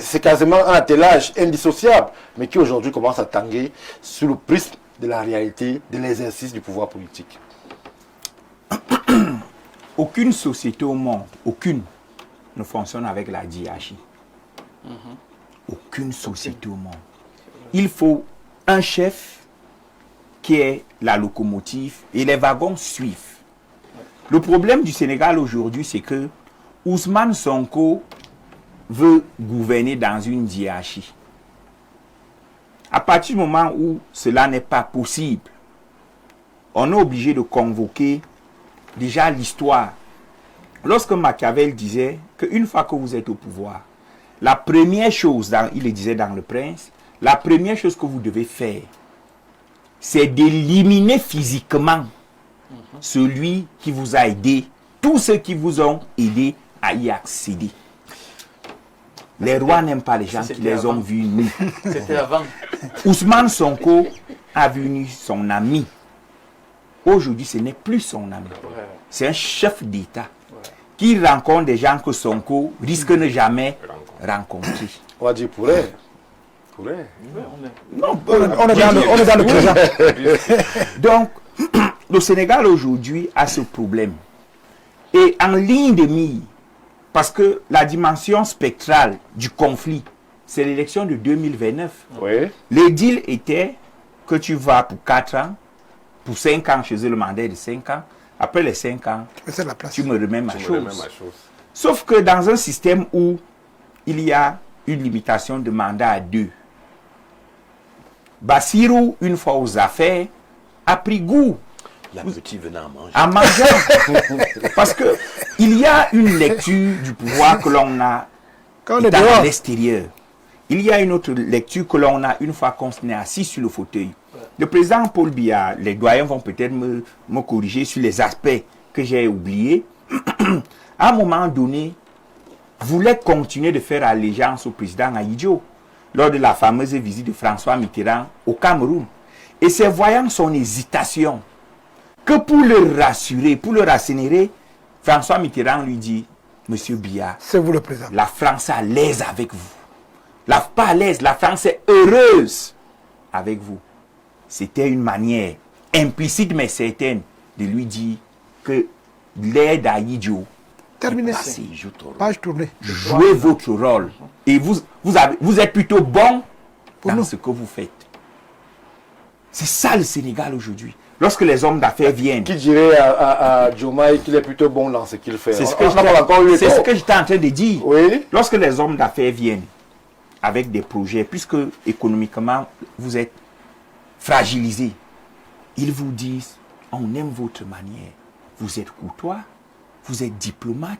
c'est quasiment un attelage indissociable, mais qui aujourd'hui commence à tanguer sous le prisme de la réalité de l'exercice du pouvoir politique. Aucune société au monde, aucune, ne fonctionne avec la hiérarchie. Aucune société au monde. Il faut un chef qui est la locomotive et les wagons suivent. Le problème du Sénégal aujourd'hui, c'est que Ousmane Sonko veut gouverner dans une hiérarchie. À partir du moment où cela n'est pas possible, on est obligé de convoquer déjà l'histoire. Lorsque Machiavel disait qu'une fois que vous êtes au pouvoir, la première chose, il le disait dans Le Prince, la première chose que vous devez faire, c'est d'éliminer physiquement celui qui vous a aidé, tous ceux qui vous ont aidé à y accéder. Les rois n'aiment pas les gens qui C'était les ont avant. vus nus. C'était avant. Ousmane Sonko a vu nu son ami. Aujourd'hui, ce n'est plus son ami. Ouais. C'est un chef d'État Ouais. qui rencontre des gens que Sonko risque de jamais rencontrer. On va dire pourrait. Pourrait. Ouais, on est- Non, On est dans le présent. Donc, le Sénégal aujourd'hui a ce problème. Et en ligne de mire, parce que la dimension spectrale du conflit, c'est l'élection de 2029. Oui. Le deal était que tu vas pour 4 ans, pour 5 ans, chez eux, le mandat est de 5 ans. Après les 5 ans, C'est la place. tu me remets ma Tu me chose. remets ma chose. Sauf que dans un système où il y a une limitation de mandat à 2, Bassirou, une fois aux affaires, a pris goût L'appétit venait à manger. en mangeant. Parce que il y a une lecture du pouvoir que l'on a Quand on est étant à dehors, l'extérieur. Il y a une autre lecture que l'on a une fois qu'on est assis sur le fauteuil. Le président Paul Biya, les doyens vont peut-être me corriger sur les aspects que j'ai oubliés. À un moment donné, voulait continuer de faire allégeance au président Ahidjo lors de la fameuse visite de François Mitterrand au Cameroun. Et c'est voyant son hésitation que pour le rassurer, pour le rasséréner, François Mitterrand lui dit, Monsieur Biya, c'est vous le président. la France est à l'aise avec vous. Pas à l'aise, la France est heureuse avec vous. C'était une manière implicite mais certaine de lui dire que l'aide à Idjo, Terminé. passé. Page tournée. Jouez votre rôle. Et vous êtes plutôt bon dans nous. ce que vous faites. C'est ça le Sénégal aujourd'hui. Lorsque les hommes d'affaires viennent, Qui dirait à Diomaye qu'il est plutôt bon dans ce qu'il fait? c'est ce On que n'a pas encore eu le c'est ce temps. que j'étais en train de dire. Oui. Lorsque les hommes d'affaires viennent avec des projets, puisque économiquement vous êtes fragilisés, ils vous disent, on aime votre manière. Vous êtes courtois, vous êtes diplomate.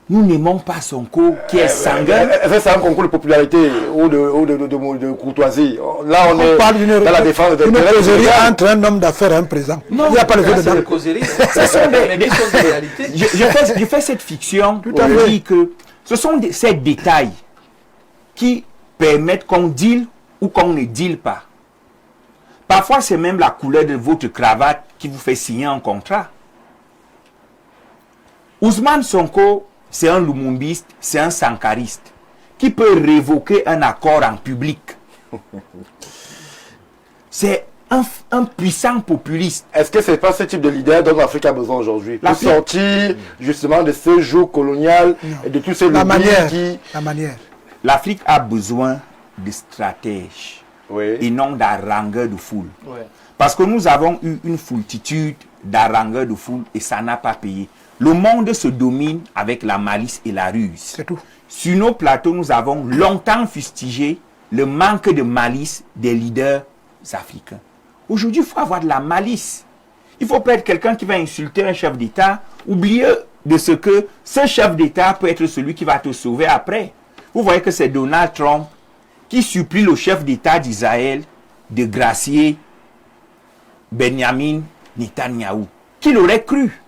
Nous n'aimons pas Sonko qui est sanguin. C'est un concours de popularité ou de courtoisie. Là, on On est parle d'une dans la défense de une causerie entre un homme d'affaires et un président. Non, Il n'y a pas le jeu Là, de c'est des dame. causeries. Ce sont des- Mais sont des réalités. Je fais cette fiction à pour fait. dire que ce sont ces détails qui permettent qu'on deal ou qu'on ne deal pas. Parfois, c'est même la couleur de votre cravate qui vous fait signer un contrat. Ousmane Sonko, c'est un lumumbiste, c'est un sankariste qui peut révoquer un accord en public. C'est un puissant populiste. Est-ce que c'est pas ce type de leader dont l'Afrique a besoin aujourd'hui pour L'Afrique- sortir justement de ce joug colonial et de tous ces La lobbies manière. qui... La manière. L'Afrique a besoin de stratèges et Oui. non d'harangueurs de foule. Ouais. Parce que nous avons eu une foultitude d'harangueurs de foule et ça n'a pas payé. Le monde se domine avec la malice et la ruse. C'est tout. Sur nos plateaux, nous avons longtemps fustigé le manque de malice des leaders africains. Aujourd'hui, il faut avoir de la malice. Il faut pas être quelqu'un qui va insulter un chef d'État, oublier de ce que ce chef d'État peut être celui qui va te sauver après. Vous voyez que c'est Donald Trump qui supplie le chef d'État d'Israël de gracier Benjamin Netanyahou. Qui l'aurait cru?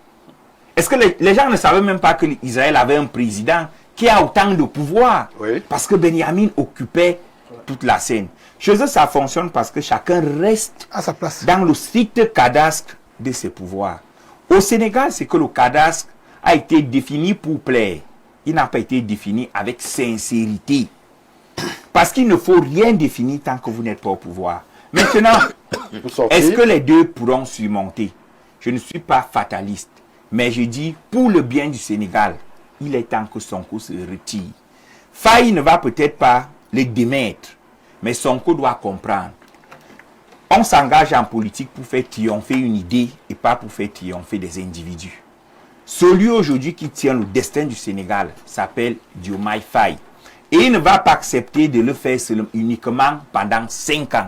Est-ce que les gens ne savaient même pas que Israël avait un président qui a autant de pouvoir? Oui. Parce que Benjamin occupait toute la scène. Chez eux, ça fonctionne parce que chacun reste À sa place. dans le strict cadastre de ses pouvoirs. Au Sénégal, c'est que le cadastre a été défini pour plaire. Il n'a pas été défini avec sincérité. Parce qu'il ne faut rien définir tant que vous n'êtes pas au pouvoir. Maintenant, Pour sortir. est-ce que les deux pourront surmonter? Je ne suis pas fataliste. Mais je dis, pour le bien du Sénégal, il est temps que Sonko se retire. Faye ne va peut-être pas le démettre. Mais Sonko doit comprendre. On s'engage en politique pour faire triompher une idée et pas pour faire triompher des individus. Celui aujourd'hui qui tient le destin du Sénégal s'appelle Diomaye Faye. Et il ne va pas accepter de le faire uniquement pendant 5 ans.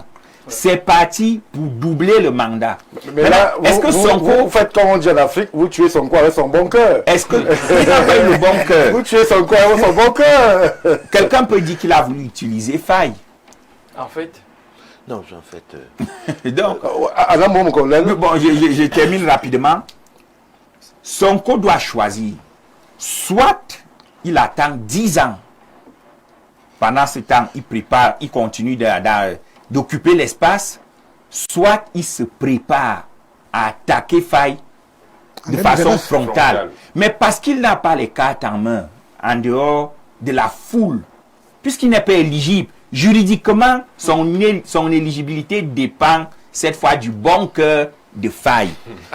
C'est parti pour doubler le mandat. Mais Maintenant, là, est-ce que Sonko... vous faites comme on dit en Afrique, vous tuez Sonko avec son bon cœur. Est-ce que... Il n'a pas eu le bon cœur. Vous tuez Sonko avec son bon cœur. Quelqu'un peut dire qu'il a voulu utiliser Faye. En fait, Non, en fait, Donc, Adam mon collègue. mais bon, je termine rapidement. Sonko doit choisir. Soit il attend 10 ans pendant ce temps, il prépare, il continue d'occuper l'espace, soit il se prépare à attaquer Faye de façon frontale. Mais parce qu'il n'a pas les cartes en main, en dehors de la foule, puisqu'il n'est pas éligible, juridiquement, son éligibilité dépend cette fois du bon cœur de Faye.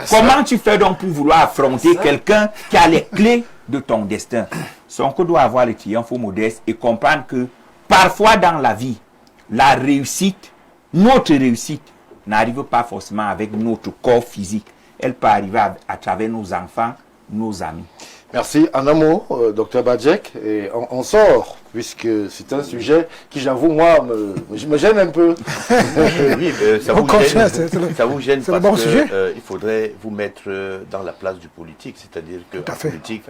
Comment tu fais donc pour vouloir affronter quelqu'un qui a les clés de ton destin? Sonko doit avoir le triomphe modeste et comprendre que parfois dans la vie, la réussite, notre réussite, n'arrive pas forcément avec notre corps physique. Elle peut arriver à travers nos enfants, nos amis. Merci. En un mot, Dr Badjek, et on sort, puisque c'est un sujet qui, j'avoue, moi, me gêne un peu. Oui, ça vous gêne parce qu'il faudrait vous mettre dans la place du politique. C'est-à-dire qu'en politique,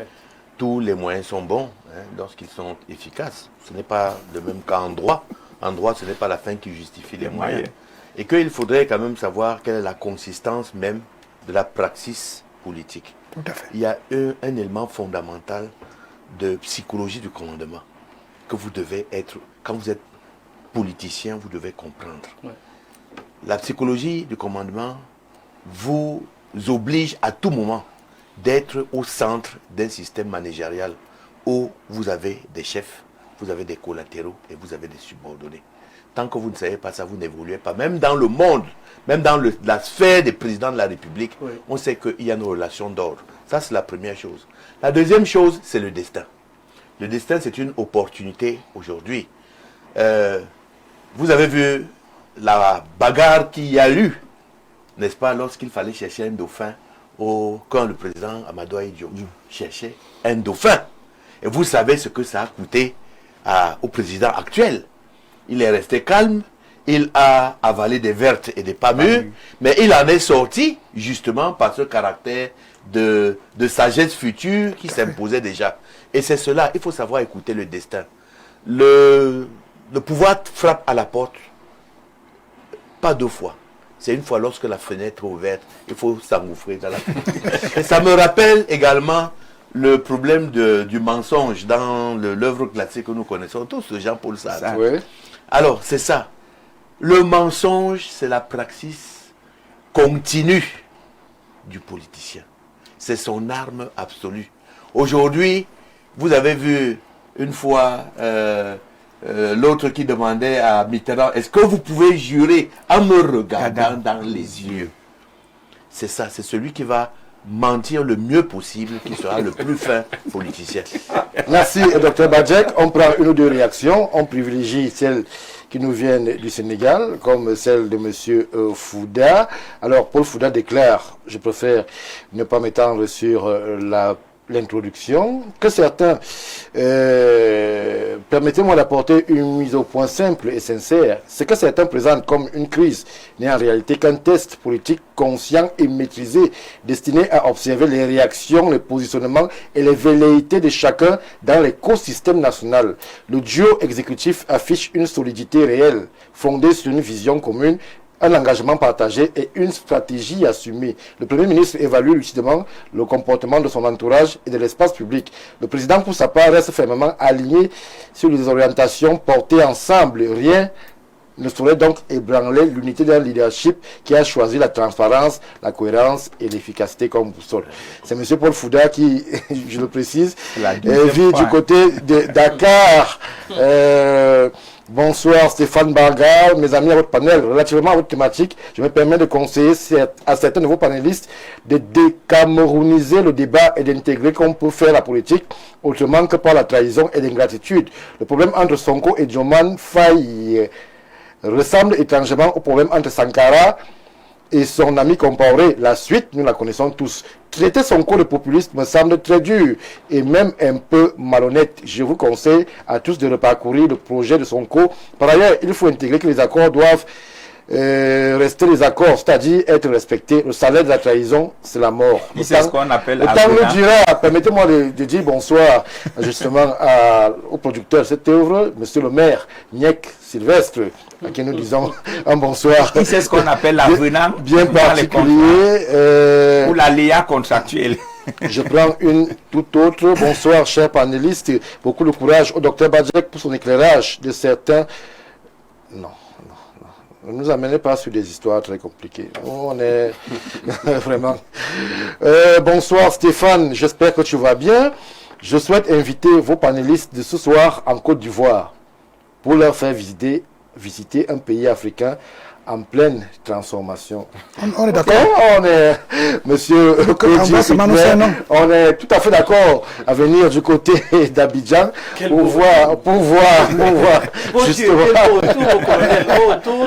tous les moyens sont bons lorsqu'ils sont efficaces. Ce n'est pas le même cas en droit. En droit, ce n'est pas la fin qui justifie les moyens. Et qu'il faudrait quand même savoir quelle est la consistance même de la praxis politique. Tout à fait. Il y a un élément fondamental de psychologie du commandement que vous devez être, quand vous êtes politicien, vous devez comprendre. Ouais. La psychologie du commandement vous oblige à tout moment d'être au centre d'un système managérial où vous avez des chefs, vous avez des collatéraux et vous avez des subordonnés. Tant que vous ne savez pas ça, vous n'évoluez pas. Même dans le monde, même dans la sphère des présidents de la République, on sait qu'il y a une relation d'ordre. Ça, c'est la première chose. La deuxième chose, c'est le destin. Le destin, c'est une opportunité aujourd'hui. Vous avez vu la bagarre qu'il y a eu, n'est-ce pas, lorsqu'il fallait chercher un dauphin, quand le président Amadou Ahidjo cherchait un dauphin. Et vous savez ce que ça a coûté au président actuel. Il est resté calme, il a avalé des vertes et des pas mûres, mais il en est sorti justement par ce caractère de sagesse future qui s'imposait déjà. Et c'est cela, il faut savoir écouter le destin. Le pouvoir frappe à la porte, pas deux fois. C'est une fois lorsque la fenêtre est ouverte, il faut s'engouffrer dans la fenêtre. Et ça me rappelle également le problème du mensonge dans l'œuvre classique que nous connaissons tous, de Jean-Paul Sartre. Oui. Alors, c'est ça. Le mensonge, c'est la praxis continue du politicien. C'est son arme absolue. Aujourd'hui, vous avez vu une fois l'autre qui demandait à Mitterrand, est-ce que vous pouvez jurer en me regardant dans les yeux? C'est ça, c'est celui qui va mentir le mieux possible, qui sera le plus fin politicien. Merci, Dr Badjek. On prend une ou deux réactions. On privilégie celles qui nous viennent du Sénégal, comme celle de M. Fouda. Alors, Paul Fouda déclare, je préfère ne pas m'étendre sur l'introduction, que certains, permettez-moi d'apporter une mise au point simple et sincère. Ce que certains présentent comme une crise n'est en réalité qu'un test politique conscient et maîtrisé, destiné à observer les réactions, les positionnements et les velléités de chacun dans l'écosystème national. Le duo exécutif affiche une solidité réelle, fondée sur une vision commune, un engagement partagé et une stratégie assumée. Le Premier ministre évalue lucidement le comportement de son entourage et de l'espace public. Le président, pour sa part, reste fermement aligné sur les orientations portées ensemble. Rien ne saurait donc ébranler l'unité d'un leadership qui a choisi la transparence, la cohérence et l'efficacité comme boussole. C'est M. Paul Fouda qui, je le précise, vit du côté de Dakar. Bonsoir Stéphane Barga, mes amis à votre panel. Relativement à votre thématique, je me permets de conseiller à certains de vos panélistes de décamerouniser le débat et d'intégrer qu'on peut faire la politique autrement que par la trahison et l'ingratitude. Le problème entre Sonko et Diomaye Faye ressemble étrangement au problème entre Sankara et son ami Compaoré. La suite, nous la connaissons tous. Traiter Sonko de populiste me semble très dur et même un peu malhonnête. Je vous conseille à tous de reparcourir le projet de Sonko. Par ailleurs, il faut intégrer que les accords doivent rester les accords, c'est-à-dire être respectés. Le salaire de la trahison, c'est la mort. C'est ce qu'on appelle le temps nous dira. Permettez-moi de dire bonsoir justement au producteur de cette œuvre, monsieur le maire Niek Sylvestre, à qui nous disons un bonsoir. C'est ce qu'on appelle l'avenant bien particulier. Ou l'aléa contractuel. Je prends une toute autre. Bonsoir, chers panélistes. Beaucoup de courage au docteur Badjek pour son éclairage de certains... Non. Ne nous amenez pas sur des histoires très compliquées. On est vraiment... bonsoir Stéphane, j'espère que tu vas bien. Je souhaite inviter vos panélistes de ce soir en Côte d'Ivoire pour leur faire visiter un pays africain en pleine transformation. On est d'accord. On est, monsieur, on est tout à fait d'accord à venir du côté d'Abidjan pour voir. Justement.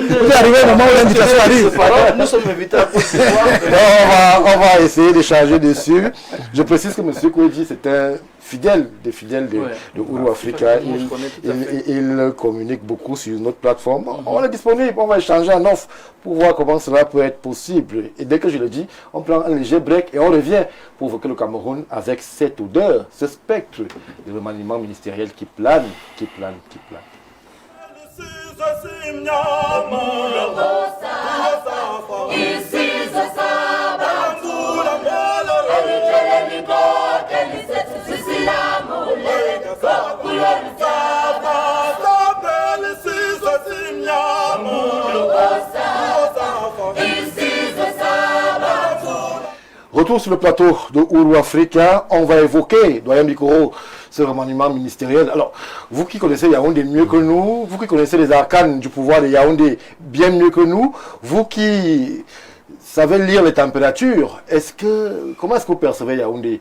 Vous arrivez au moment où l'invitation arrive. Nous sommes invités à on va essayer d'échanger dessus. Je précise que monsieur Kouedji, c'est un fidèle de Ouro Africa. Il communique beaucoup sur notre plateforme. On est disponible, on va échanger en offre pour voir comment cela peut être possible. Et dès que je le dis, on prend un léger break et on revient pour évoquer le Cameroun avec cette odeur, ce spectre de remaniement ministériel qui plane. Retour sur le plateau de Ouro Africa, on va évoquer, doyen Mikoro, ce remaniement ministériel. Alors, vous qui connaissez Yaoundé mieux que nous, vous qui connaissez les arcanes du pouvoir de Yaoundé bien mieux que nous, vous qui savez lire les températures, comment est-ce que vous percevez Yaoundé?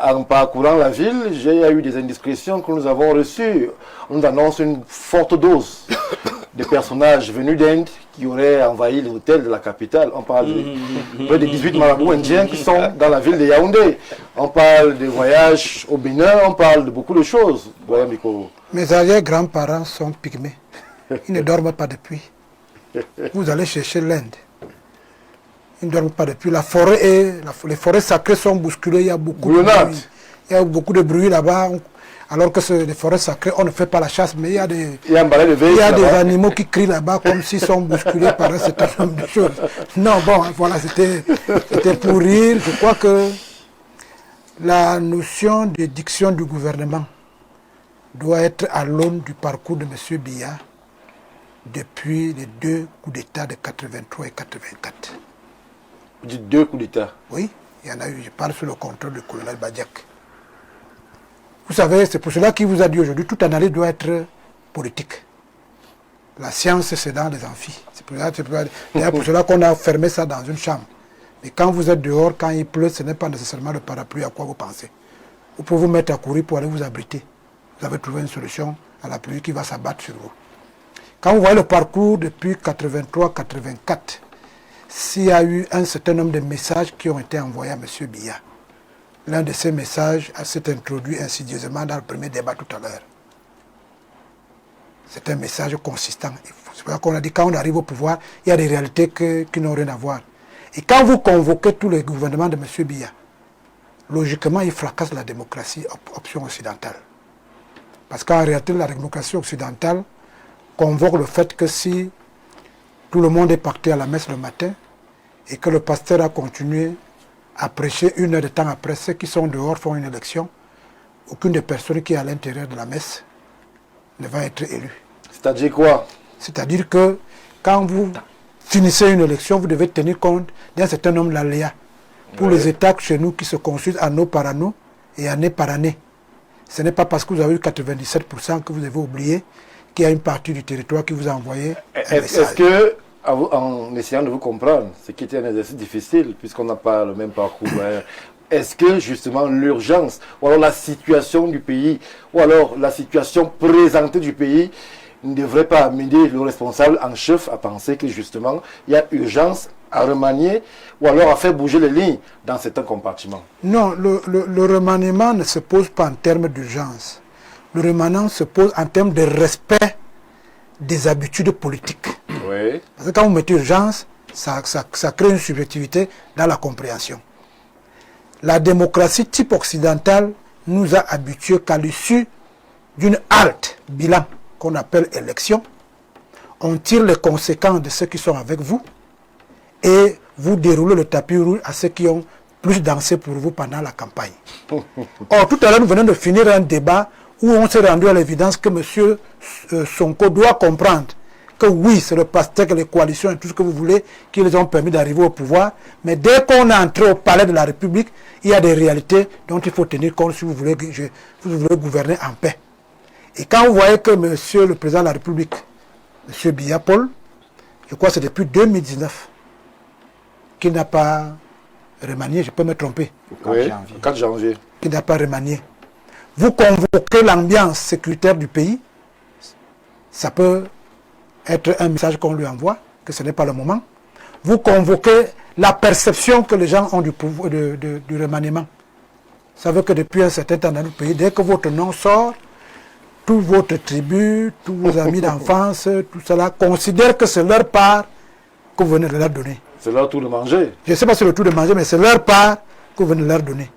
En parcourant la ville, j'ai eu des indiscrétions que nous avons reçues. On nous annonce une forte dose de personnages venus d'Inde qui auraient envahi l'hôtel de la capitale. On parle de près de 18 marabouts indiens qui sont dans la ville de Yaoundé. On parle de voyages au Bénin, on parle de beaucoup de choses. Mes arrière-grands-parents sont pygmées. Ils ne dorment pas depuis. Vous allez chercher l'Inde. Ils ne dorment pas depuis. Les forêts sacrées sont bousculées. Il y a beaucoup de bruit. Il y a beaucoup de bruit là-bas. Alors que les forêts sacrées, on ne fait pas la chasse, mais il y a des animaux qui crient là-bas comme s'ils sont bousculés par un certain nombre de choses. Non, bon, voilà, c'était pour rire. Je crois que la notion de diction du gouvernement doit être à l'aune du parcours de M. Biya depuis les 2 coups d'État de 83 et 84. Vous dites 2 coups d'État? Oui, il y en a eu. Je parle sous le contrôle du colonel Badjek. Vous savez, c'est pour cela qu'il vous a dit aujourd'hui, toute analyse doit être politique. La science, c'est dans les amphis. C'est pour cela qu'on a fermé ça dans une chambre. Mais quand vous êtes dehors, quand il pleut, ce n'est pas nécessairement le parapluie à quoi vous pensez. Vous pouvez vous mettre à courir pour aller vous abriter. Vous avez trouvé une solution à la pluie qui va s'abattre sur vous. Quand vous voyez le parcours depuis 83-84, s'il y a eu un certain nombre de messages qui ont été envoyés à M. Biya, l'un de ces messages s'est introduit insidieusement dans le premier débat tout à l'heure. C'est un message consistant. C'est pour ça qu'on a dit quand on arrive au pouvoir, il y a des réalités qui n'ont rien à voir. Et quand vous convoquez tous les gouvernements de M. Biya, logiquement, il fracasse la démocratie option occidentale. Parce qu'en réalité, la démocratie occidentale convoque le fait que si tout le monde est parti à la messe le matin et que le pasteur a continué à prêcher 1 heure de temps après, ceux qui sont dehors font une élection, aucune des personnes qui est à l'intérieur de la messe ne va être élue. C'est-à-dire quoi? C'est-à-dire que quand vous finissez une élection, vous devez tenir compte d'un certain nombre d'aléas. Pour les États chez nous qui se construisent anneau par anneau et année par année. Ce n'est pas parce que vous avez eu 97% que vous avez oublié qu'il y a une partie du territoire qui vous a envoyé un message. Est-ce que, en essayant de vous comprendre, ce qui était un exercice difficile, puisqu'on n'a pas le même parcours, est-ce que justement l'urgence, ou alors la situation du pays, ou alors la situation présentée du pays, ne devrait pas amener le responsable en chef à penser que justement il y a urgence à remanier ou alors à faire bouger les lignes dans certains compartiments? Non, le remaniement ne se pose pas en termes d'urgence. Le remaniement se pose en termes de respect des habitudes politiques. Oui. Parce que quand vous mettez urgence, ça crée une subjectivité dans la compréhension. La démocratie type occidentale nous a habitués qu'à l'issue d'une halte bilan qu'on appelle élection, on tire les conséquences de ceux qui sont avec vous et vous déroulez le tapis rouge à ceux qui ont plus dansé pour vous pendant la campagne. Or, tout à l'heure, nous venons de finir un débat où on s'est rendu à l'évidence que M. Sonko doit comprendre que oui, c'est le PASTEF, les coalitions et tout ce que vous voulez qui les ont permis d'arriver au pouvoir. Mais dès qu'on est entré au palais de la République, il y a des réalités dont il faut tenir compte si vous voulez gouverner en paix. Et quand vous voyez que M. le Président de la République, M. Biya Paul, je crois que c'est depuis 2019 qu'il n'a pas remanié, je peux me tromper. Oui, 4 janvier. Qu'il n'a pas remanié. Vous convoquez l'ambiance sécuritaire du pays, ça peut être un message qu'on lui envoie, que ce n'est pas le moment. Vous convoquez la perception que les gens ont du remaniement. Ça veut que depuis un certain temps dans le pays, dès que votre nom sort, toute votre tribu, tous vos amis d'enfance, tout cela, considèrent que c'est leur part que vous venez de leur donner. C'est leur tour de manger. Je ne sais pas si c'est le tour de manger, mais c'est leur part que vous venez de leur donner.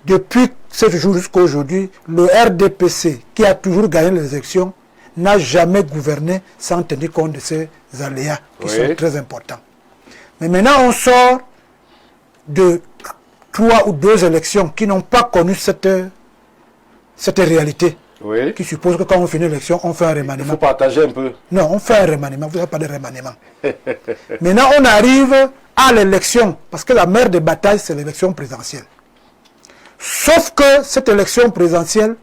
Depuis ce jour jusqu'à aujourd'hui, le RDPC, qui a toujours gagné les élections, n'a jamais gouverné sans tenir compte de ces aléas qui sont très importants. Mais maintenant, on sort de 3 ou 2 élections qui n'ont pas connu cette réalité. Oui. Qui suppose que quand on finit l'élection, on fait un remaniement. Il faut partager un peu. Non, on fait un remaniement. Vous n'avez pas de remaniement. Maintenant, on arrive à l'élection, parce que la mère des batailles, c'est l'élection présidentielle. Sauf que cette élection présidentielle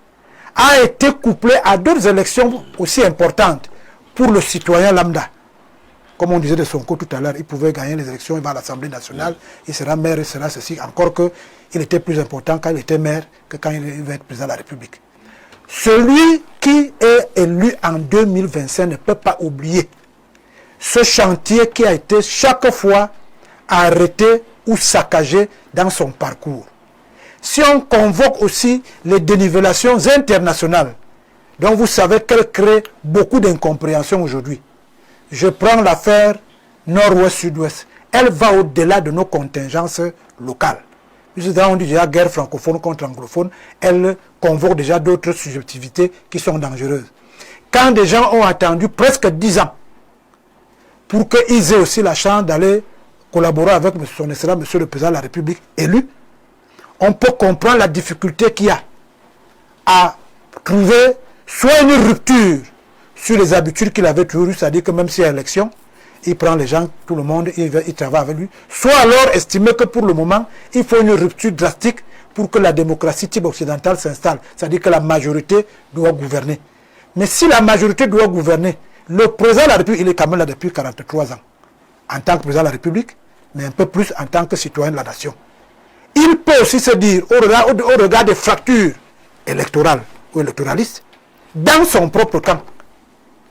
a été couplée à d'autres élections aussi importantes pour le citoyen lambda. Comme on disait de Sonko tout à l'heure, il pouvait gagner les élections, il va à l'Assemblée nationale, il sera maire, il sera ceci. Encore qu'il était plus important quand il était maire que quand il va être président de la République. Celui qui est élu en 2025 ne peut pas oublier ce chantier qui a été chaque fois arrêté ou saccagé dans son parcours. Si on convoque aussi les dénivellations internationales, dont vous savez qu'elles créent beaucoup d'incompréhension aujourd'hui. Je prends l'affaire nord-ouest-sud-ouest. Elle va au-delà de nos contingences locales. Puisque on dit déjà guerre francophone contre anglophone, elle convoque déjà d'autres subjectivités qui sont dangereuses. Quand des gens ont attendu presque 10 ans pour qu'ils aient aussi la chance d'aller collaborer avec son excellence, monsieur le président de la République élu, on peut comprendre la difficulté qu'il y a à trouver soit une rupture sur les habitudes qu'il avait toujours eues, c'est-à-dire que même s'il y a élection, il prend les gens, tout le monde, il travaille avec lui. Soit alors estimer que pour le moment, il faut une rupture drastique pour que la démocratie type occidentale s'installe. C'est-à-dire que la majorité doit gouverner. Mais si la majorité doit gouverner, le président de la République, il est quand même là depuis 43 ans. En tant que président de la République, mais un peu plus en tant que citoyen de la nation. Il peut aussi se dire, au regard des fractures électorales ou électoralistes, dans son propre camp,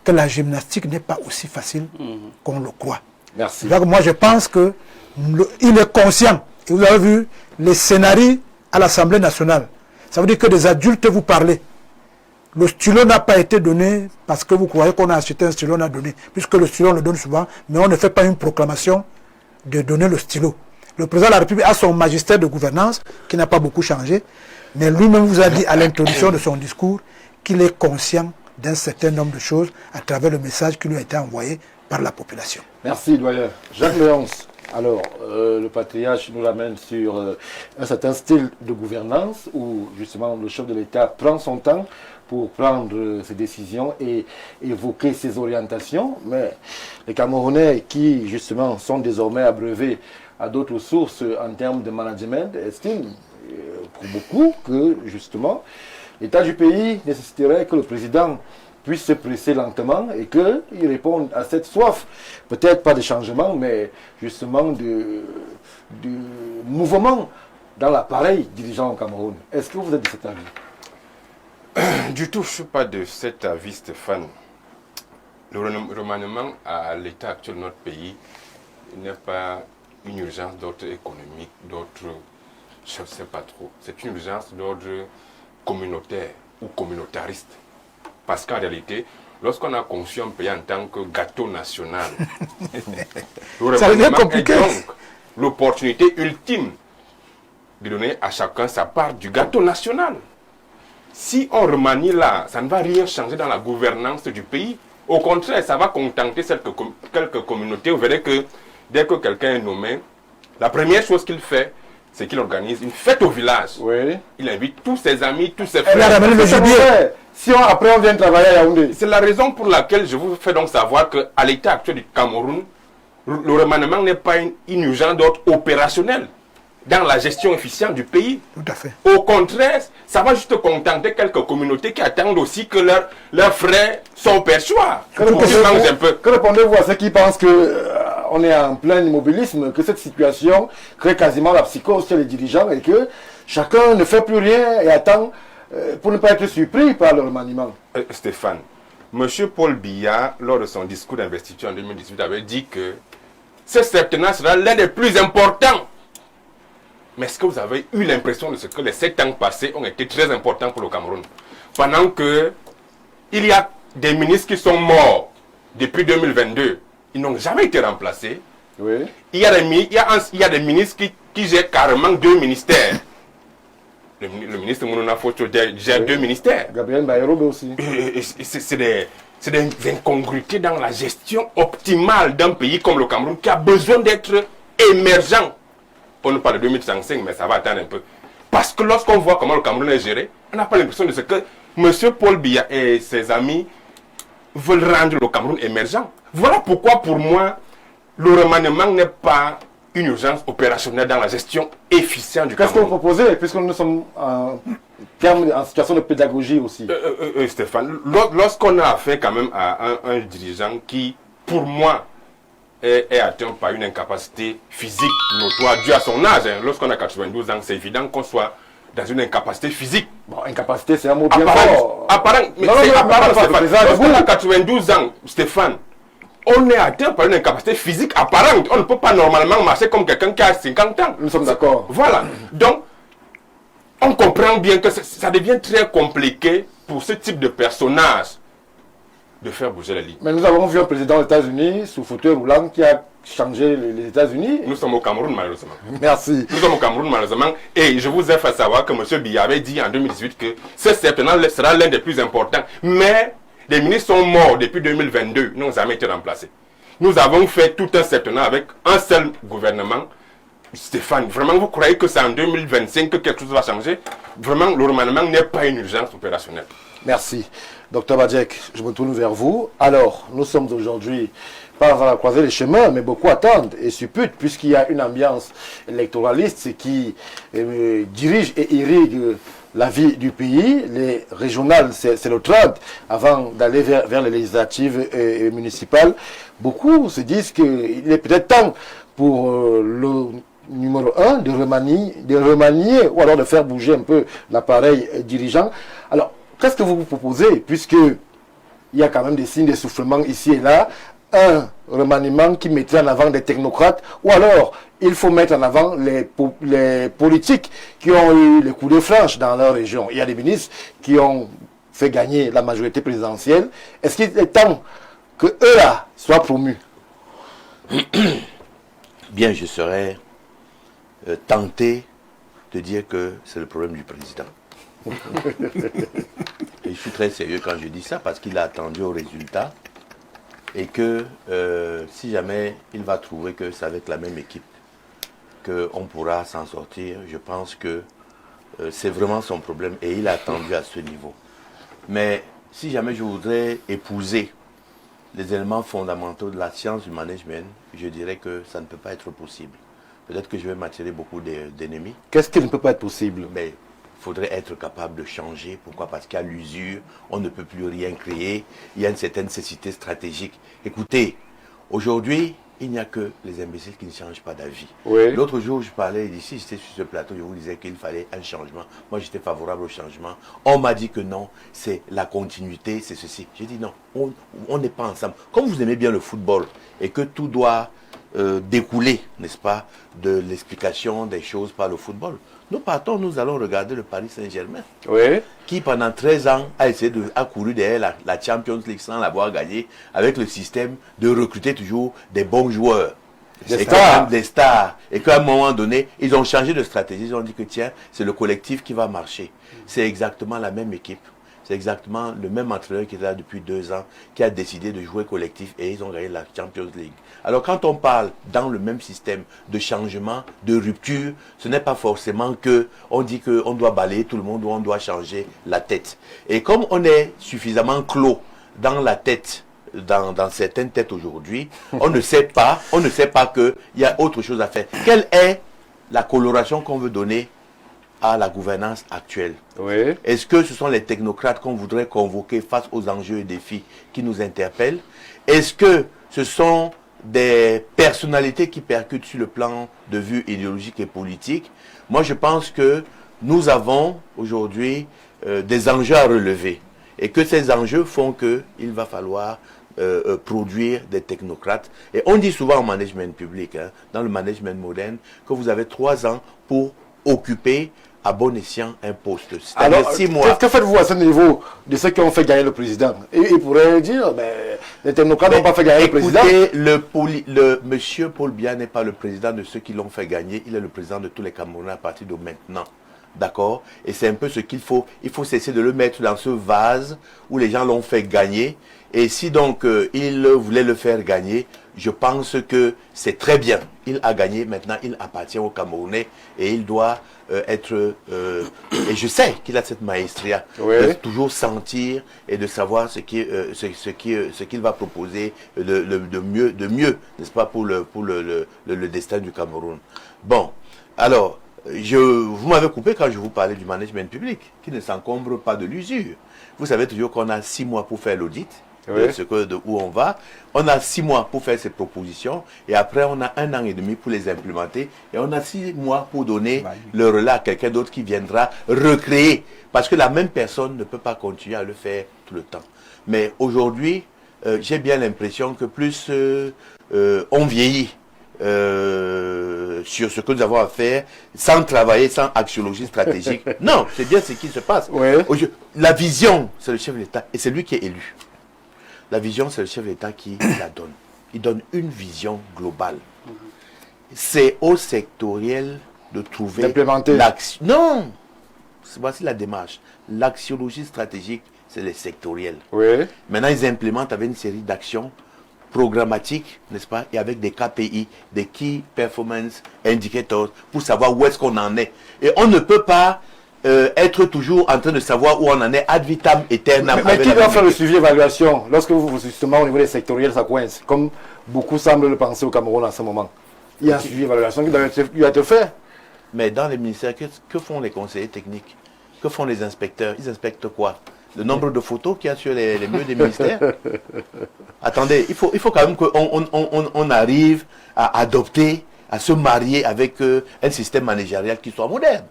que la gymnastique n'est pas aussi facile qu'on le croit. Merci. Donc moi je pense qu'il est conscient. Et vous avez vu les scénarios à l'Assemblée nationale. Ça veut dire que des adultes vous parlez. Le stylo n'a pas été donné parce que vous croyez qu'on a acheté un stylo, on a donné. Puisque le stylo on le donne souvent, mais on ne fait pas une proclamation de donner le stylo. Le président de la République a son magistère de gouvernance qui n'a pas beaucoup changé, mais lui-même vous a dit à l'introduction de son discours qu'il est conscient d'un certain nombre de choses à travers le message qui lui a été envoyé par la population. Merci, doyen. Jacques Léonce, alors, le patriarche nous ramène sur un certain style de gouvernance où, justement, le chef de l'État prend son temps pour prendre ses décisions et évoquer ses orientations. Mais les Camerounais qui, justement, sont désormais abreuvés à d'autres sources en termes de management estiment, pour beaucoup, que, justement, l'état du pays nécessiterait que le président puisse se presser lentement et qu'il réponde à cette soif, peut-être pas de changement, mais justement de mouvement dans l'appareil dirigeant au Cameroun. Est-ce que vous êtes de cet avis? Du tout, je ne suis pas de cet avis, Stéphane. Le remaniement à l'état actuel de notre pays n'est pas une urgence d'ordre économique, d'ordre, je ne sais pas trop. C'est une urgence d'ordre communautaire ou communautariste. Parce qu'en réalité, lorsqu'on a conçu un pays en tant que gâteau national, le remaniement est donc l'opportunité ultime de donner à chacun sa part du gâteau national. Si on remanie là, ça ne va rien changer dans la gouvernance du pays. Au contraire, ça va contenter quelques communautés. Vous verrez que dès que quelqu'un est nommé, la première chose qu'il fait, c'est qu'il organise une fête au village. Oui. Il invite tous ses amis, tous ses Elle a frères. ramené le gibier. Si après on vient travailler à Yaoundé. C'est la raison pour laquelle je vous fais donc savoir qu'à l'état actuel du Cameroun, le remaniement n'est pas une urgence d'ordre opérationnel dans la gestion efficiente du pays. Tout à fait. Au contraire, ça va juste contenter quelques communautés qui attendent aussi que leurs frères sont perçois. Que Que répondez-vous à ceux qui pensent que on est en plein immobilisme, que cette situation crée quasiment la psychose chez les dirigeants et que chacun ne fait plus rien et attend pour ne pas être surpris par le remaniement? Stéphane, M. Paul Biya, lors de son discours d'investiture en 2018, avait dit que ce septennat sera l'un des plus importants. Mais est-ce que vous avez eu l'impression de ce que les 7 ans passés ont été très importants pour le Cameroun? Pendant que il y a des ministres qui sont morts depuis 2022, ils n'ont jamais été remplacés. Oui. Il y a des ministres qui gèrent carrément 2 ministères. Le ministre Mounouna Focho gère 2 ministères. Gabriel Bayerobe aussi. C'est des incongruités dans la gestion optimale d'un pays comme le Cameroun qui a besoin d'être émergent. On ne parle de 2035, mais ça va attendre un peu. Parce que lorsqu'on voit comment le Cameroun est géré, on n'a pas l'impression de ce que M. Paul Biya et ses amis veulent rendre le Cameroun émergent. Voilà pourquoi, pour moi, le remaniement n'est pas une urgence opérationnelle dans la gestion efficiente du Qu'est-ce que vous Cameroun. proposez, puisque nous sommes en situation de pédagogie aussi? Stéphane, lorsqu'on a affaire quand même à un dirigeant qui, pour moi, est atteint par une incapacité physique notoire due à son âge. Lorsqu'on a 92 ans, c'est évident qu'on soit dans une incapacité physique. Bon, incapacité, c'est un mot bien Apparent. fort. Apparent. Mais Non, c'est non, apparent, non, Stéphane. Lorsqu'on a 92 ans, Stéphane, on est atteint par une incapacité physique apparente. On ne peut pas normalement marcher comme quelqu'un qui a 50 ans. Nous sommes d'accord. Voilà. Donc, on comprend bien que ça devient très compliqué pour ce type de personnage de faire bouger la ligne. Mais nous avons vu un président des États-Unis sous fauteuil roulant qui a changé les États-Unis. Nous sommes au Cameroun, malheureusement. Merci. Nous sommes au Cameroun, malheureusement. Et je vous ai fait savoir que M. Biya avait dit en 2018 que ce septennat sera l'un des plus importants. Mais les ministres sont morts depuis 2022. Ils n'ont jamais été remplacés. Nous avons fait tout un septennat avec un seul gouvernement. Stéphane, vraiment, vous croyez que c'est en 2025 que quelque chose va changer? Vraiment, le remaniement n'est pas une urgence opérationnelle. Merci. Dr Badjek, je me tourne vers vous. Alors, nous sommes aujourd'hui pas à croiser les chemins, mais beaucoup attendent et supputent, puisqu'il y a une ambiance électoraliste qui dirige et irrigue la vie du pays. Les régionales, c'est le 30, avant d'aller vers les législatives et municipales. Beaucoup se disent qu'il est peut-être temps pour le numéro 1 de remanier ou alors de faire bouger un peu l'appareil dirigeant. Alors, qu'est-ce que vous vous proposez, puisque il y a quand même des signes d'essoufflement ici et là? Un remaniement qui mettrait en avant des technocrates, ou alors il faut mettre en avant les politiques qui ont eu les coups de franche dans leur région. Il y a des ministres qui ont fait gagner la majorité présidentielle. Est-ce qu'il est temps que eux-là soient promus? Bien, je serais tenté de dire que c'est le problème du président. Et je suis très sérieux quand je dis ça parce qu'il a attendu au résultat et que si jamais il va trouver que c'est avec la même équipe qu'on pourra s'en sortir, je pense que c'est vraiment son problème et il a attendu à ce niveau. Mais si jamais je voudrais épouser les éléments fondamentaux de la science du management, je dirais que ça ne peut pas être possible. Peut-être que je vais m'attirer beaucoup d'ennemis. Qu'est-ce qui ne peut pas être possible? Mais il faudrait être capable de changer. Pourquoi? Parce qu'à l'usure, on ne peut plus rien créer. Il y a une certaine nécessité stratégique. Écoutez, aujourd'hui, il n'y a que les imbéciles qui ne changent pas d'avis. Oui. L'autre jour, je parlais d'ici, j'étais sur ce plateau, je vous disais qu'il fallait un changement. Moi, j'étais favorable au changement. On m'a dit que non, c'est la continuité, c'est ceci. J'ai dit non, on n'est pas ensemble. Comme vous aimez bien le football et que tout doit découler, n'est-ce pas, de l'explication des choses par le football. Nous partons, nous allons regarder le Paris Saint-Germain, Oui. qui pendant 13 ans a couru derrière la Champions League sans l'avoir gagné, avec le système de recruter toujours des bons joueurs. Des stars. Et qu'à un moment donné, ils ont changé de stratégie. Ils ont dit que tiens, c'est le collectif qui va marcher. C'est exactement la même équipe. c'est exactement le même entraîneur qui est là depuis 2 ans, qui a décidé de jouer collectif et ils ont gagné la Champions League. Alors quand on parle dans le même système de changement, de rupture, ce n'est pas forcément que on dit qu'on doit balayer tout le monde ou on doit changer la tête. Et comme on est suffisamment clos dans la tête, dans certaines têtes aujourd'hui, on ne sait pas qu'il y a autre chose à faire. Quelle est la coloration qu'on veut donner à la gouvernance actuelle? Oui. Est-ce que ce sont les technocrates qu'on voudrait convoquer face aux enjeux et défis qui nous interpellent? Est-ce que ce sont des personnalités qui percutent sur le plan de vue idéologique et politique? Moi, je pense que nous avons aujourd'hui des enjeux à relever et que ces enjeux font qu'il va falloir produire des technocrates. Et on dit souvent en management public, dans le management moderne, que vous avez 3 ans pour occuper à bon escient un poste. Alors, 6 mois. que faites-vous à ce niveau de ceux qui ont fait gagner le président? Ils pourraient dire, les technocrates n'ont pas fait gagner le président. Le monsieur Paul Biya n'est pas le président de ceux qui l'ont fait gagner, il est le président de tous les Camerounais à partir de maintenant. D'accord? Et c'est un peu ce qu'il faut. Il faut cesser de le mettre dans ce vase où les gens l'ont fait gagner. Et si donc il voulait le faire gagner, je pense que c'est très bien. Il a gagné, maintenant il appartient aux Camerounais et il doit être... et je sais qu'il a cette maestria de toujours sentir et de savoir ce qu'il va proposer de mieux, n'est-ce pas, pour le destin du Cameroun. Bon, alors, vous m'avez coupé quand je vous parlais du management public, qui ne s'encombre pas de l'usure. Vous savez toujours qu'on a 6 mois pour faire l'audit. De où on va. On a 6 mois pour faire ces propositions et après on a 1 an et demi pour les implémenter et on a 6 mois pour donner le relais à quelqu'un d'autre qui viendra recréer, parce que la même personne ne peut pas continuer à le faire tout le temps. Mais aujourd'hui, j'ai bien l'impression que plus on vieillit sur ce que nous avons à faire, sans travailler, sans axiologie stratégique. Non, c'est bien ce qui se passe. La vision, c'est le chef de l'État et c'est lui qui est élu. La vision, c'est le chef d'État qui la donne. Il donne une vision globale. C'est au sectoriel de trouver... D'implémenter. Non! Voici la démarche. L'axiologie stratégique, c'est les sectoriels. Maintenant, ils implémentent avec une série d'actions programmatiques, n'est-ce pas? Et avec des KPI, des Key Performance Indicators, pour savoir où est-ce qu'on en est. Et on ne peut pas... être toujours en train de savoir où on en est ad vitam aeternam. Mais qui doit faire le suivi évaluation lorsque vous, justement, au niveau des sectoriels, ça coince, comme beaucoup semblent le penser au Cameroun en ce moment? Il y a un suivi évaluation qui doit être fait. Mais dans les ministères, que font les conseillers techniques? Que font les inspecteurs? Ils inspectent quoi? Le nombre de photos qu'il y a sur les murs des ministères? Attendez, il faut quand même qu'on arrive à adopter, à se marier avec un système managérial qui soit moderne.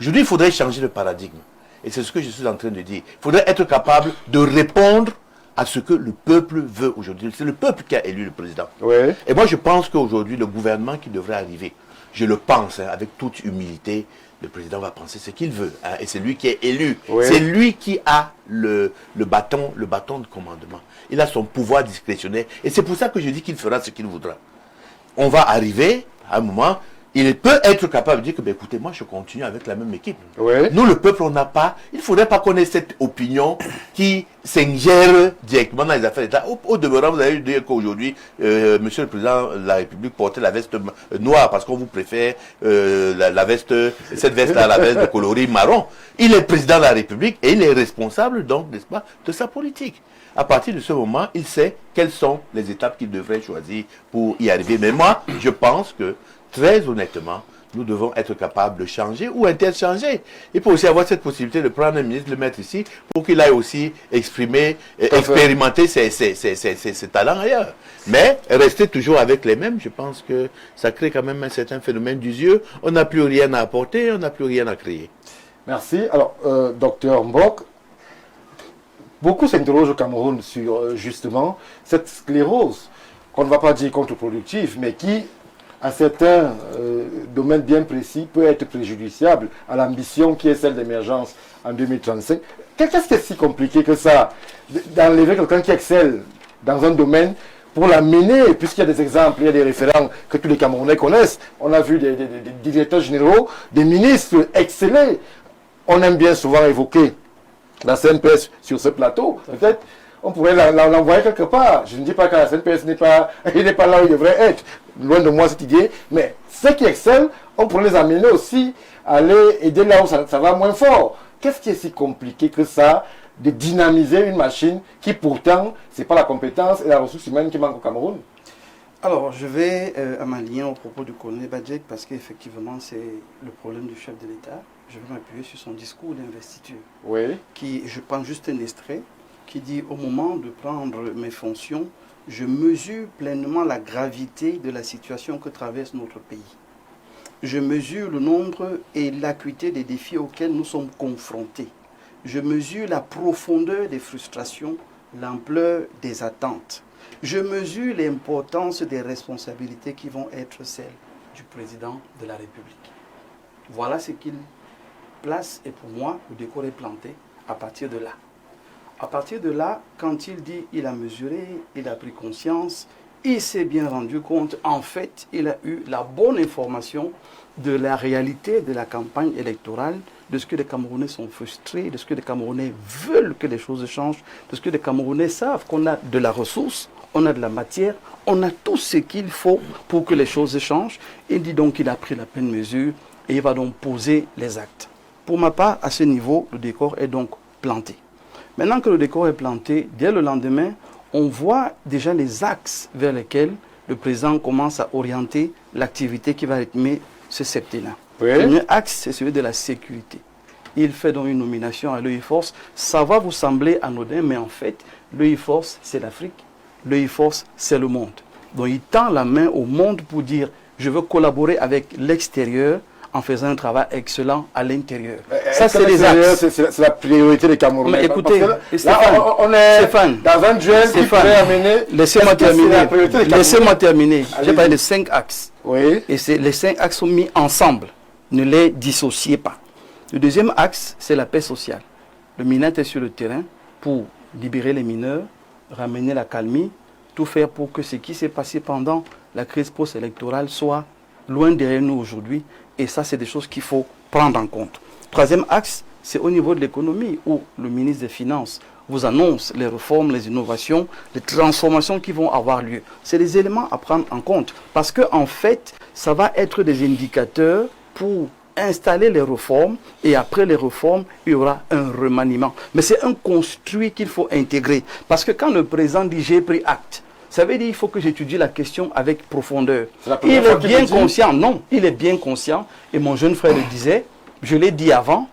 Aujourd'hui, il faudrait changer de paradigme. Et c'est ce que je suis en train de dire. Il faudrait être capable de répondre à ce que le peuple veut aujourd'hui. C'est le peuple qui a élu le président. Et moi, je pense qu'aujourd'hui, le gouvernement qui devrait arriver, je le pense, avec toute humilité, le président va penser ce qu'il veut. Et c'est lui qui est élu. C'est lui qui a le bâton de commandement. Il a son pouvoir discrétionnaire. Et c'est pour ça que je dis qu'il fera ce qu'il voudra. On va arriver à un moment... Il peut être capable de dire que, écoutez, moi je continue avec la même équipe. Nous, le peuple, on n'a pas, il ne faudrait pas qu'on ait cette opinion qui s'ingère directement dans les affaires d'État. Au demeurant, vous allez dire qu'aujourd'hui, Monsieur le Président de la République portait la veste noire parce qu'on vous préfère la veste, cette veste-là, la veste de coloris marron. Il est président de la République et il est responsable, donc, n'est-ce pas, de sa politique. À partir de ce moment, il sait quelles sont les étapes qu'il devrait choisir pour y arriver. Mais moi, je pense que, très honnêtement, nous devons être capables de changer ou interchanger. Il faut aussi avoir cette possibilité de prendre un ministre, le mettre ici, pour qu'il aille aussi exprimer, expérimenter ses talents ailleurs. Mais rester toujours avec les mêmes, je pense que ça crée quand même un certain phénomène d'usure. On n'a plus rien à apporter, on n'a plus rien à créer. Merci. Alors, docteur Mbok, beaucoup s'interrogent au Cameroun sur justement cette sclérose, qu'on ne va pas dire contre-productive, mais qui, à certains domaines bien précis, peut être préjudiciable à l'ambition qui est celle d'émergence en 2035. Qu'est-ce qui est si compliqué que ça, d'enlever quelqu'un qui excelle dans un domaine pour l'amener, puisqu'il y a des exemples, il y a des référents que tous les Camerounais connaissent. On a vu des directeurs généraux, des ministres exceller. On aime bien souvent évoquer la CNPS sur ce plateau, peut-être on pourrait l'envoyer quelque part. Je ne dis pas que la CNPS n'est pas là où il devrait être. Loin de moi cette idée. Mais ceux qui excellent, on pourrait les amener aussi à aller aider là où ça va moins fort. Qu'est-ce qui est si compliqué que ça de dynamiser une machine qui pourtant, ce n'est pas la compétence et la ressource humaine qui manque au Cameroun? Alors, je vais m'aligner au propos du colonel Badjek parce qu'effectivement, c'est le problème du chef de l'État. Je vais m'appuyer sur son discours d'investiture. Oui. Qui, je prends juste un extrait, qui dit « Au moment de prendre mes fonctions, je mesure pleinement la gravité de la situation que traverse notre pays. Je mesure le nombre et l'acuité des défis auxquels nous sommes confrontés. Je mesure la profondeur des frustrations, l'ampleur des attentes. Je mesure l'importance des responsabilités qui vont être celles du président de la République. » Voilà ce qu'il place, et pour moi, le décor est planté à partir de là. À partir de là, quand il dit il a mesuré, il a pris conscience, il s'est bien rendu compte, en fait, il a eu la bonne information de la réalité de la campagne électorale, de ce que les Camerounais sont frustrés, de ce que les Camerounais veulent que les choses changent, de ce que les Camerounais savent qu'on a de la ressource, on a de la matière, on a tout ce qu'il faut pour que les choses changent. Il dit donc qu'il a pris la pleine mesure et il va donc poser les actes. Pour ma part, à ce niveau, le décor est donc planté. Maintenant que le décor est planté, dès le lendemain, on voit déjà les axes vers lesquels le président commence à orienter l'activité qui va rythmer ce septennat. Oui. Le premier axe, c'est celui de la sécurité. Il fait donc une nomination à l'EI-Force. Ça va vous sembler anodin, mais en fait, l'EI-Force, c'est l'Afrique. L'EI-Force, c'est le monde. Donc il tend la main au monde pour dire « je veux collaborer avec l'extérieur » en faisant un travail excellent à l'intérieur. Ça, c'est les axes. C'est la priorité des Camerounais. Mais écoutez, Stéphane, là, on est Stéphane, dans un duel qui pourrait amener... Laissez-moi terminer. Laissez-moi terminer. J'ai parlé de 5 axes. Oui. Et les 5 axes sont mis ensemble. Ne les dissociez pas. Le deuxième axe, c'est la paix sociale. Le MINAT est sur le terrain pour libérer les mineurs, ramener la calmie, tout faire pour que ce qui s'est passé pendant la crise post-électorale soit loin derrière nous aujourd'hui. Et ça, c'est des choses qu'il faut prendre en compte. Troisième axe, c'est au niveau de l'économie, où le ministre des Finances vous annonce les réformes, les innovations, les transformations qui vont avoir lieu. C'est des éléments à prendre en compte. Parce qu'en fait, ça va être des indicateurs pour installer les réformes. Et après les réformes, il y aura un remaniement. Mais c'est un construit qu'il faut intégrer. Parce que quand le président dit « j'ai pris acte », ça veut dire qu'il faut que j'étudie la question avec profondeur. Il est bien conscient, non, il est bien conscient. Et mon jeune frère le disait, je l'ai dit avant,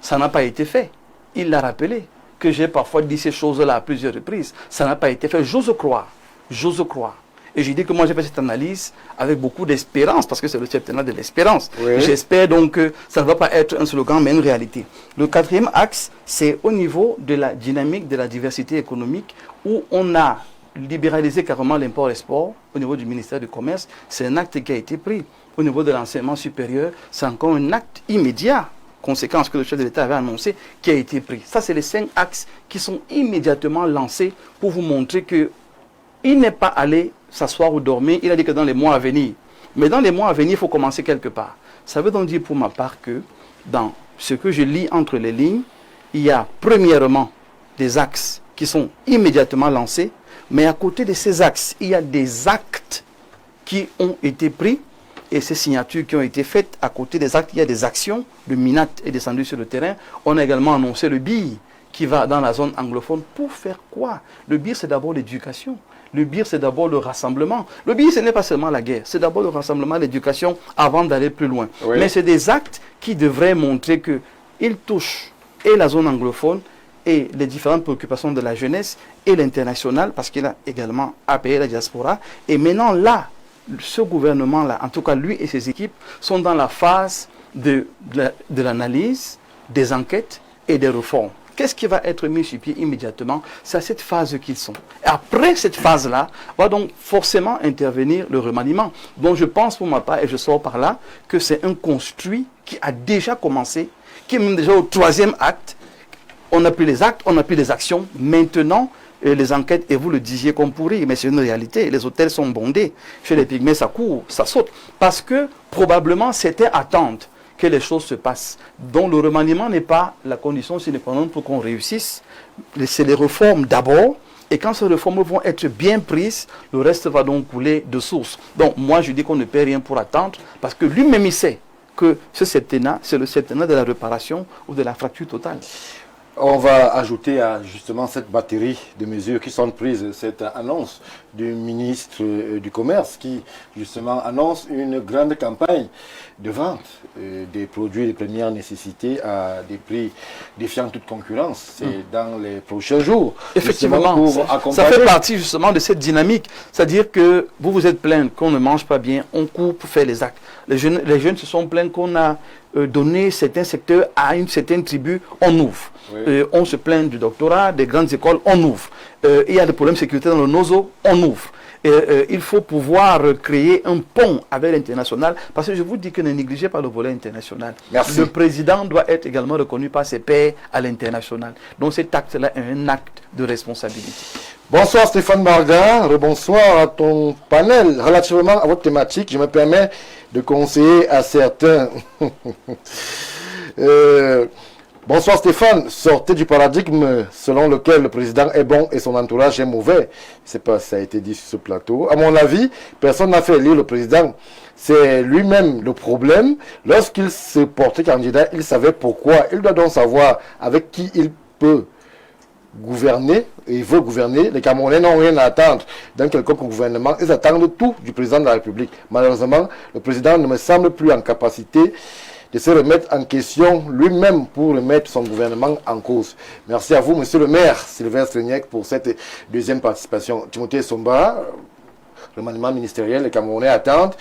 ça n'a pas été fait. Il l'a rappelé, que j'ai parfois dit ces choses-là à plusieurs reprises. Ça n'a pas été fait, j'ose croire, j'ose croire. Et j'ai dit que moi j'ai fait cette analyse avec beaucoup d'espérance, parce que c'est le septennat de l'espérance. Oui. J'espère donc que ça ne va pas être un slogan, mais une réalité. Le quatrième axe, c'est au niveau de la dynamique de la diversité économique, où on a libéraliser carrément l'import-export au niveau du ministère du Commerce. C'est un acte qui a été pris. Au niveau de l'enseignement supérieur, c'est encore un acte immédiat, conséquence que le chef de l'État avait annoncé, qui a été pris. Ça, c'est les 5 axes qui sont immédiatement lancés pour vous montrer qu'il n'est pas allé s'asseoir ou dormir. Il a dit que dans les mois à venir. Mais dans les mois à venir, il faut commencer quelque part. Ça veut donc dire pour ma part que dans ce que je lis entre les lignes, il y a premièrement des axes qui sont immédiatement lancés. Mais à côté de ces axes, il y a des actes qui ont été pris et ces signatures qui ont été faites. À côté des actes, il y a des actions. Le MINAT est descendu sur le terrain. On a également annoncé le BIR qui va dans la zone anglophone. Pour faire quoi? Le BIR, c'est d'abord l'éducation. Le BIR, c'est d'abord le rassemblement. Le BIR, ce n'est pas seulement la guerre. C'est d'abord le rassemblement, l'éducation, avant d'aller plus loin. Oui. Mais c'est des actes qui devraient montrer qu'ils touchent et la zone anglophone et les différentes préoccupations de la jeunesse et l'international, parce qu'il a également appuyé la diaspora. Et maintenant, là, ce gouvernement-là, en tout cas lui et ses équipes, sont dans la phase de l'analyse, des enquêtes et des réformes. Qu'est-ce qui va être mis sur pied immédiatement? C'est à cette phase qu'ils sont. Et après cette phase-là, va donc forcément intervenir le remaniement. Donc je pense pour ma part, et je sors par là, que c'est un construit qui a déjà commencé, qui est même déjà au 3e acte. On a pris les actes, on a pris les actions. Maintenant, les enquêtes, et vous le disiez comme pourri, mais c'est une réalité. Les hôtels sont bondés. Chez les Pygmées, ça court, ça saute. Parce que probablement, c'était attendre que les choses se passent. Donc le remaniement n'est pas la condition sine qua non pour qu'on réussisse. C'est les réformes d'abord. Et quand ces réformes vont être bien prises, le reste va donc couler de source. Donc moi je dis qu'on ne paie rien pour attendre, parce que lui-même il sait que ce septennat, c'est le septennat de la réparation ou de la fracture totale. On va ajouter à justement cette batterie de mesures qui sont prises, cette annonce du ministre du Commerce qui justement annonce une grande campagne de vente des produits de première nécessité à des prix défiant toute concurrence. C'est dans les prochains jours. Effectivement, ça fait partie justement de cette dynamique. C'est-à-dire que vous vous êtes plaint qu'on ne mange pas bien, on court pour faire les actes. Les jeunes se sont plaints qu'on a donné certains secteurs à une certaine tribu, on ouvre. Oui. On se plaint du doctorat, des grandes écoles, on ouvre. Il y a des problèmes sécuritaires dans le NOSO, on ouvre. Il faut pouvoir créer un pont avec l'international, parce que je vous dis que ne négligez pas le volet international. Merci. Le président doit être également reconnu par ses pairs à l'international. Donc cet acte-là est un acte de responsabilité. Bonsoir Stéphane Barga, rebonsoir à ton panel. Relativement à votre thématique, je me permets de conseiller à certains. Bonsoir Stéphane, sortez du paradigme selon lequel le président est bon et son entourage est mauvais. Je ne sais pas si ça a été dit sur ce plateau. À mon avis, personne n'a fait élire le président. C'est lui-même le problème. Lorsqu'il se portait candidat, il savait pourquoi. Il doit donc savoir avec qui il peut gouverner et veut gouverner. Les Camerounais n'ont rien à attendre d'un quelconque gouvernement. Ils attendent tout du président de la République. Malheureusement, le président ne me semble plus en capacité de se remettre en question lui-même pour remettre son gouvernement en cause. Merci à vous, monsieur le maire Sylvain Strignac, pour cette deuxième participation. Timothée Somba, remaniement ministériel, les Camerounais attendent,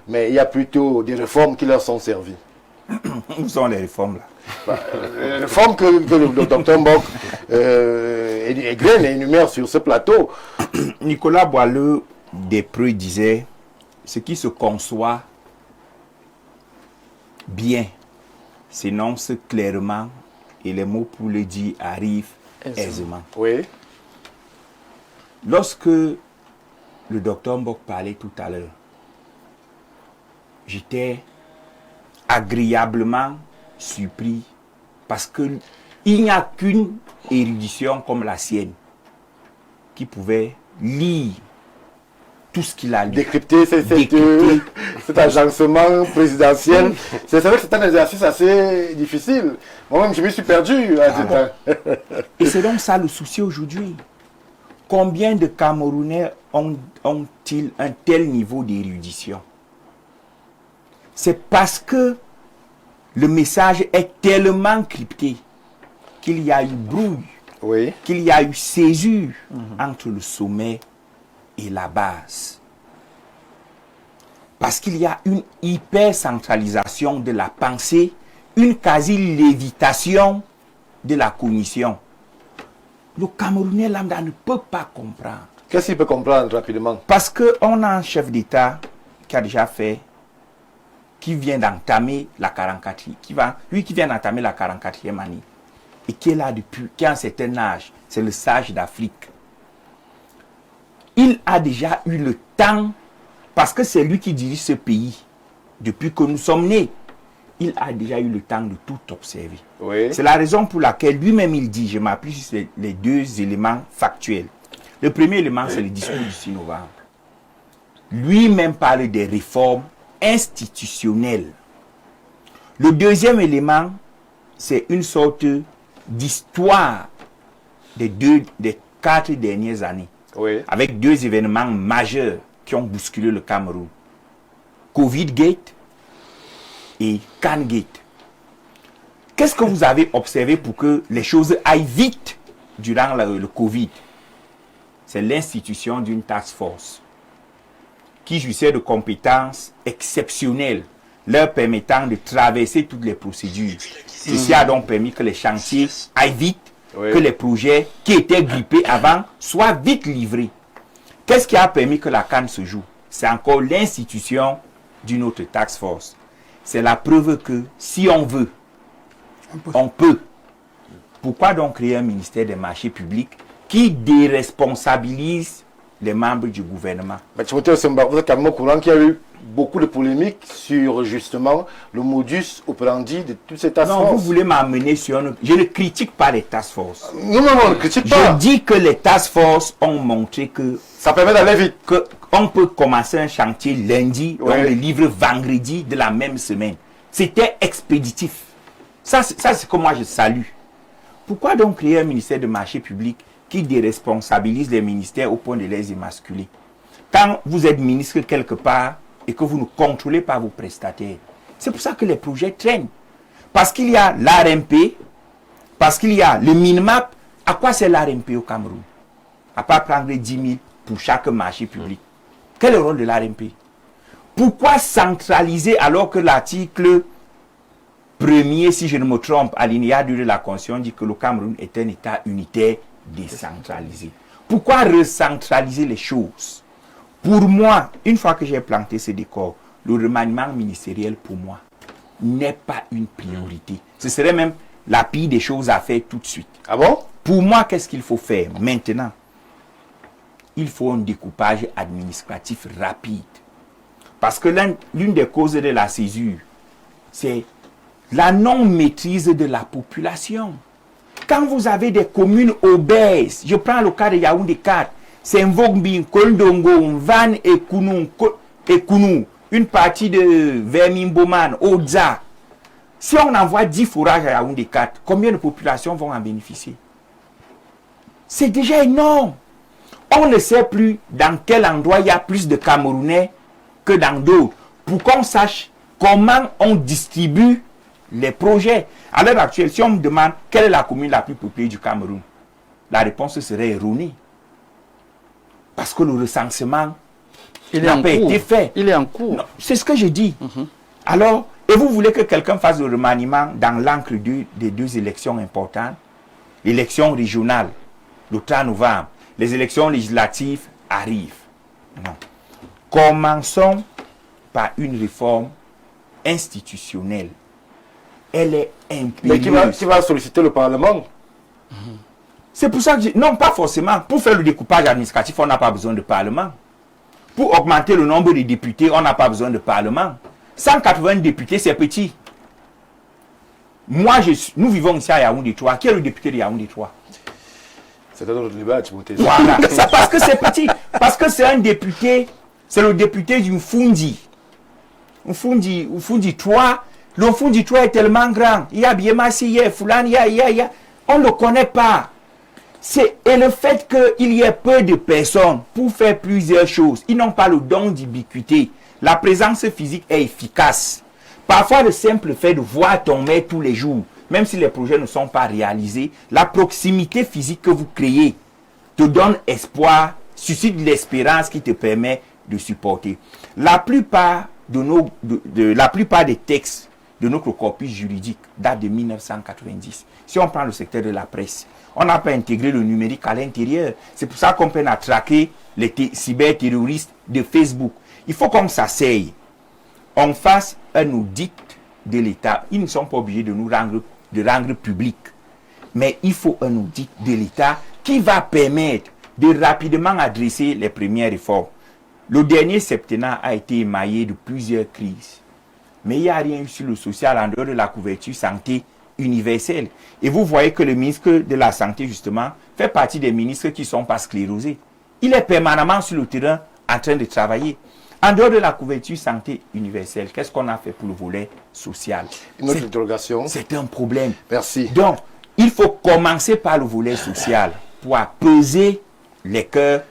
mais il y a plutôt des réformes qui leur sont servies. Où sont les réformes là? Les réformes que le docteur Mbok énumère sur ce plateau. Nicolas Boileau Despreux disait: ce qui se conçoit bien s'énonce clairement et les mots pour le dire arrivent aisément. Oui. Lorsque le docteur Mbok parlait tout à l'heure, j'étais agréablement surpris parce qu'il n'y a qu'une érudition comme la sienne qui pouvait lire tout ce qu'il a lu. Décrypter cet agencement présidentiel. C'est vrai que c'est un exercice assez difficile. Moi-même, je me suis perdu. Et c'est donc ça le souci aujourd'hui. Combien de Camerounais ont-ils un tel niveau d'érudition? C'est parce que le message est tellement crypté qu'il y a eu brouille, oui, qu'il y a eu césure entre le sommet et la base. Parce qu'il y a une hyper-centralisation de la pensée, une quasi-lévitation de la cognition. Le Camerounais lambda ne peut pas comprendre. Qu'est-ce qu'il peut comprendre rapidement? Parce qu'on a un chef d'État qui a déjà fait, qui vient d'entamer la 44e, qui vient d'entamer la 44e année, et qui est là depuis, qui a un certain âge, c'est le sage d'Afrique. Il a déjà eu le temps, parce que c'est lui qui dirige ce pays depuis que nous sommes nés. Il a déjà eu le temps de tout observer. Oui. C'est la raison pour laquelle lui-même il dit, je m'appuie sur les deux éléments factuels. Le premier élément, c'est le discours du 6 novembre. Lui-même parle des réformes institutionnelles. Le deuxième élément, c'est une sorte d'histoire des 4 dernières années. Oui. Avec 2 événements majeurs qui ont bousculé le Cameroun. Covid-Gate et Can-Gate. Qu'est-ce que vous avez observé pour que les choses aillent vite durant le Covid? C'est l'institution d'une task force qui jouissait de compétences exceptionnelles, leur permettant de traverser toutes les procédures. Ceci a donc permis que les chantiers aillent vite, oui, que les projets qui étaient grippés avant soient vite livrés. Qu'est-ce qui a permis que la CAN se joue? C'est encore l'institution d'une autre task force. C'est la preuve que si on veut, on peut. Pourquoi donc créer un ministère des marchés publics qui déresponsabilise les membres du gouvernement. Mais Timothée Osemba, vous êtes quand même au courant qu'il y a eu beaucoup de polémiques sur justement le modus operandi de toute cette task force. Non, vous voulez m'amener sur un... Je ne critique pas les task force. Non, on ne critique pas. Je dis que les task force ont montré que... Ça permet d'aller vite. On peut commencer un chantier lundi, on le livre vendredi de la même semaine. C'était expéditif. Ça c'est comme moi je salue. Pourquoi donc créer un ministère de marché public qui déresponsabilise les ministères au point de les émasculer? Quand vous êtes ministre quelque part et que vous ne contrôlez pas vos prestataires, c'est pour ça que les projets traînent. Parce qu'il y a l'ARMP, parce qu'il y a le Minmap. À quoi c'est l'ARMP au Cameroun? À part prendre 10 000 pour chaque marché public. Quel est le rôle de l'ARMP? Pourquoi centraliser alors que l'article 1er, si je ne me trompe, alinéa 2 de la Constitution dit que le Cameroun est un État unitaire décentralisé? Pourquoi recentraliser les choses? Pour moi, une fois que j'ai planté ce décor, le remaniement ministériel pour moi n'est pas une priorité. Ce serait même la pire des choses à faire tout de suite. Ah bon? Pour moi, qu'est-ce qu'il faut faire maintenant? Il faut un découpage administratif rapide. Parce que l'une des causes de la césure, c'est la non-maîtrise de la population. Quand vous avez des communes obèses, je prends le cas de Yaoundé 4, c'est Mvogbi, Koldongo, Mvan et Kounou, une partie de Vermimboman, Odza. Si on envoie 10 forages à Yaoundé 4, combien de populations vont en bénéficier? C'est déjà énorme. On ne sait plus dans quel endroit il y a plus de Camerounais que dans d'autres, pour qu'on sache comment on distribue les projets. À l'heure actuelle, si on me demande quelle est la commune la plus peuplée du Cameroun, la réponse serait erronée. Parce que le recensement n'a pas été fait. Il est en cours. C'est ce que je dis. Alors, et vous voulez que quelqu'un fasse le remaniement dans l'encre des deux élections importantes? L'élection régionale, le 3 novembre. Les élections législatives arrivent. Non. Commençons par une réforme institutionnelle. Elle est impérieuse. Mais qui va solliciter le Parlement? C'est pour ça que non, pas forcément. Pour faire le découpage administratif, on n'a pas besoin de Parlement. Pour augmenter le nombre de députés, on n'a pas besoin de Parlement. 180 députés, c'est petit. Nous vivons ici à Yaoundé 3. Qui est le député de Yaoundé 3? C'est un autre débat, Timothée. Voilà. C'est parce que c'est petit. Parce que c'est un député, c'est le député d'une Fundi. Un Fundi 3. Le Fundi 3 est tellement grand. Il y a Biemassi, il y a Foulani, il y a. On ne le connaît pas. Et le fait qu'il y ait peu de personnes pour faire plusieurs choses, ils n'ont pas le don d'ubiquité. La présence physique est efficace. Parfois, le simple fait de voir ton maire tous les jours, même si les projets ne sont pas réalisés, la proximité physique que vous créez te donne espoir, suscite l'espérance qui te permet de supporter. La plupart des textes de notre corpus juridique datent de 1990. Si on prend le secteur de la presse, on n'a pas intégré le numérique à l'intérieur. C'est pour ça qu'on peine à traquer les cyberterroristes de Facebook. Il faut qu'on s'asseye, on fasse un audit de l'État. Ils ne sont pas obligés de nous rendre public. Mais il faut un audit de l'État qui va permettre de rapidement adresser les premières réformes. Le dernier septennat a été émaillé de plusieurs crises. Mais il n'y a rien eu sur le social en dehors de la couverture santé universelle. Et vous voyez que le ministre de la Santé, justement, fait partie des ministres qui ne sont pas sclérosés. Il est permanemment sur le terrain en train de travailler. En dehors de la couverture santé universelle, qu'est-ce qu'on a fait pour le volet social? Une autre interrogation. C'est un problème. Merci. Donc, il faut commencer par le volet social pour apaiser les cœurs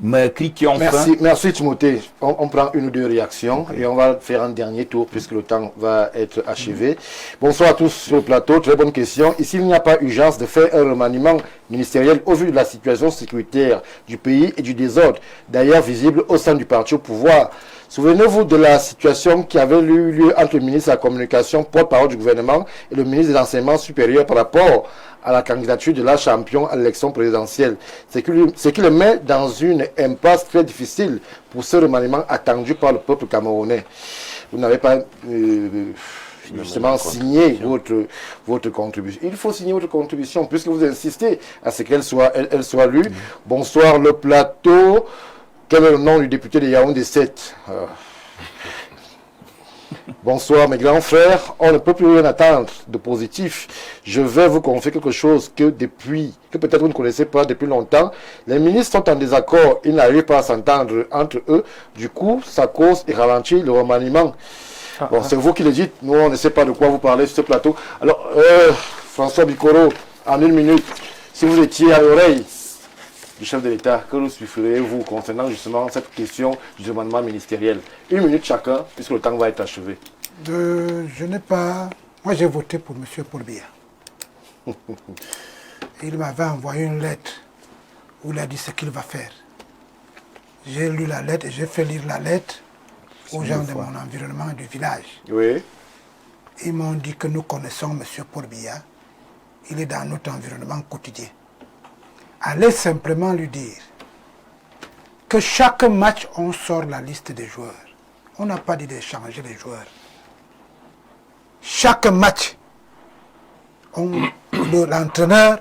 meurtris qui ont faim. Merci Timothée. On prend une ou deux réactions et on va faire un dernier tour puisque le temps va être achevé. Bonsoir à tous sur le plateau. Très bonne question. Ici, il n'y a pas urgence de faire un remaniement ministériel au vu de la situation sécuritaire du pays et du désordre, d'ailleurs visible au sein du parti au pouvoir. Souvenez-vous de la situation qui avait eu lieu entre le ministre de la Communication, porte-parole du gouvernement, et le ministre de l'Enseignement supérieur par rapport à la candidature de la champion à l'élection présidentielle. Ce qui le met dans une impasse très difficile pour ce remaniement attendu par le peuple camerounais. Vous n'avez pas justement signer votre contribution. Il faut signer votre contribution puisque vous insistez à ce qu'elle soit, elle soit lue. Bonsoir le plateau. Quel est le nom du député de Yaoundé 7? Bonsoir mes grands frères, on ne peut plus rien attendre de positif. Je vais vous confier quelque chose que peut-être vous ne connaissez pas depuis longtemps. Les ministres sont en désaccord, ils n'arrivent pas à s'entendre entre eux. Du coup, ça cause et ralentit le remaniement. Bon, c'est vous qui le dites, nous on ne sait pas de quoi vous parlez sur ce plateau. Alors, François Bikoro, en une minute, si vous étiez à l'oreille du chef de l'État, que nous suffirez-vous concernant justement cette question du demandement ministériel? Une minute chacun, puisque le temps va être achevé. Je n'ai pas... Moi, j'ai voté pour M. Paul Biya. Il m'avait envoyé une lettre où il a dit ce qu'il va faire. J'ai lu la lettre et j'ai fait lire la lettre aux gens de mon environnement du village. Oui. Ils m'ont dit que nous connaissons M. Paul Biya. Il est dans notre environnement quotidien. Allez simplement lui dire que chaque match, on sort la liste des joueurs. On n'a pas dit d'échanger les joueurs. Chaque match, l'entraîneur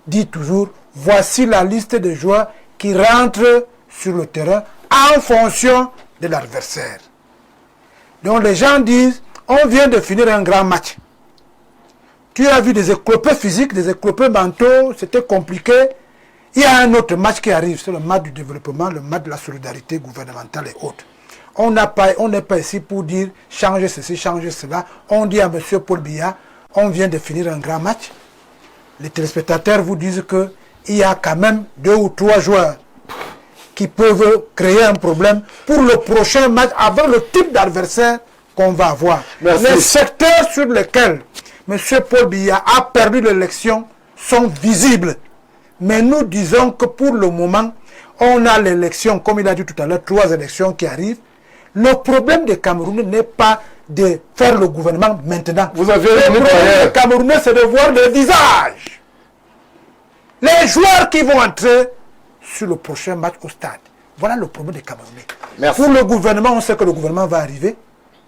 dit toujours, voici la liste des joueurs qui rentrent sur le terrain en fonction de l'adversaire. Donc les gens disent, on vient de finir un grand match. Tu as vu des éclopés physiques, des éclopés mentaux, c'était compliqué. Il y a un autre match qui arrive, c'est le match du développement, le match de la solidarité gouvernementale et autres. On n'est pas ici pour dire changer ceci, changer cela. On dit à M. Paul Biya, on vient de finir un grand match. Les téléspectateurs vous disent qu'il y a quand même 2 ou 3 joueurs qui peuvent créer un problème pour le prochain match avec le type d'adversaire qu'on va avoir. Merci. Les secteurs sur lesquels M. Paul Biya a perdu l'élection sont visibles. Mais nous disons que pour le moment, on a l'élection, comme il a dit tout à l'heure, 3 élections qui arrivent. Le problème des Camerounais n'est pas de faire le gouvernement maintenant. Vous avez le problème des Camerounais, c'est de voir le visage. Les joueurs qui vont entrer sur le prochain match au stade. Voilà le problème des Camerounais. Merci. Pour le gouvernement, on sait que le gouvernement va arriver,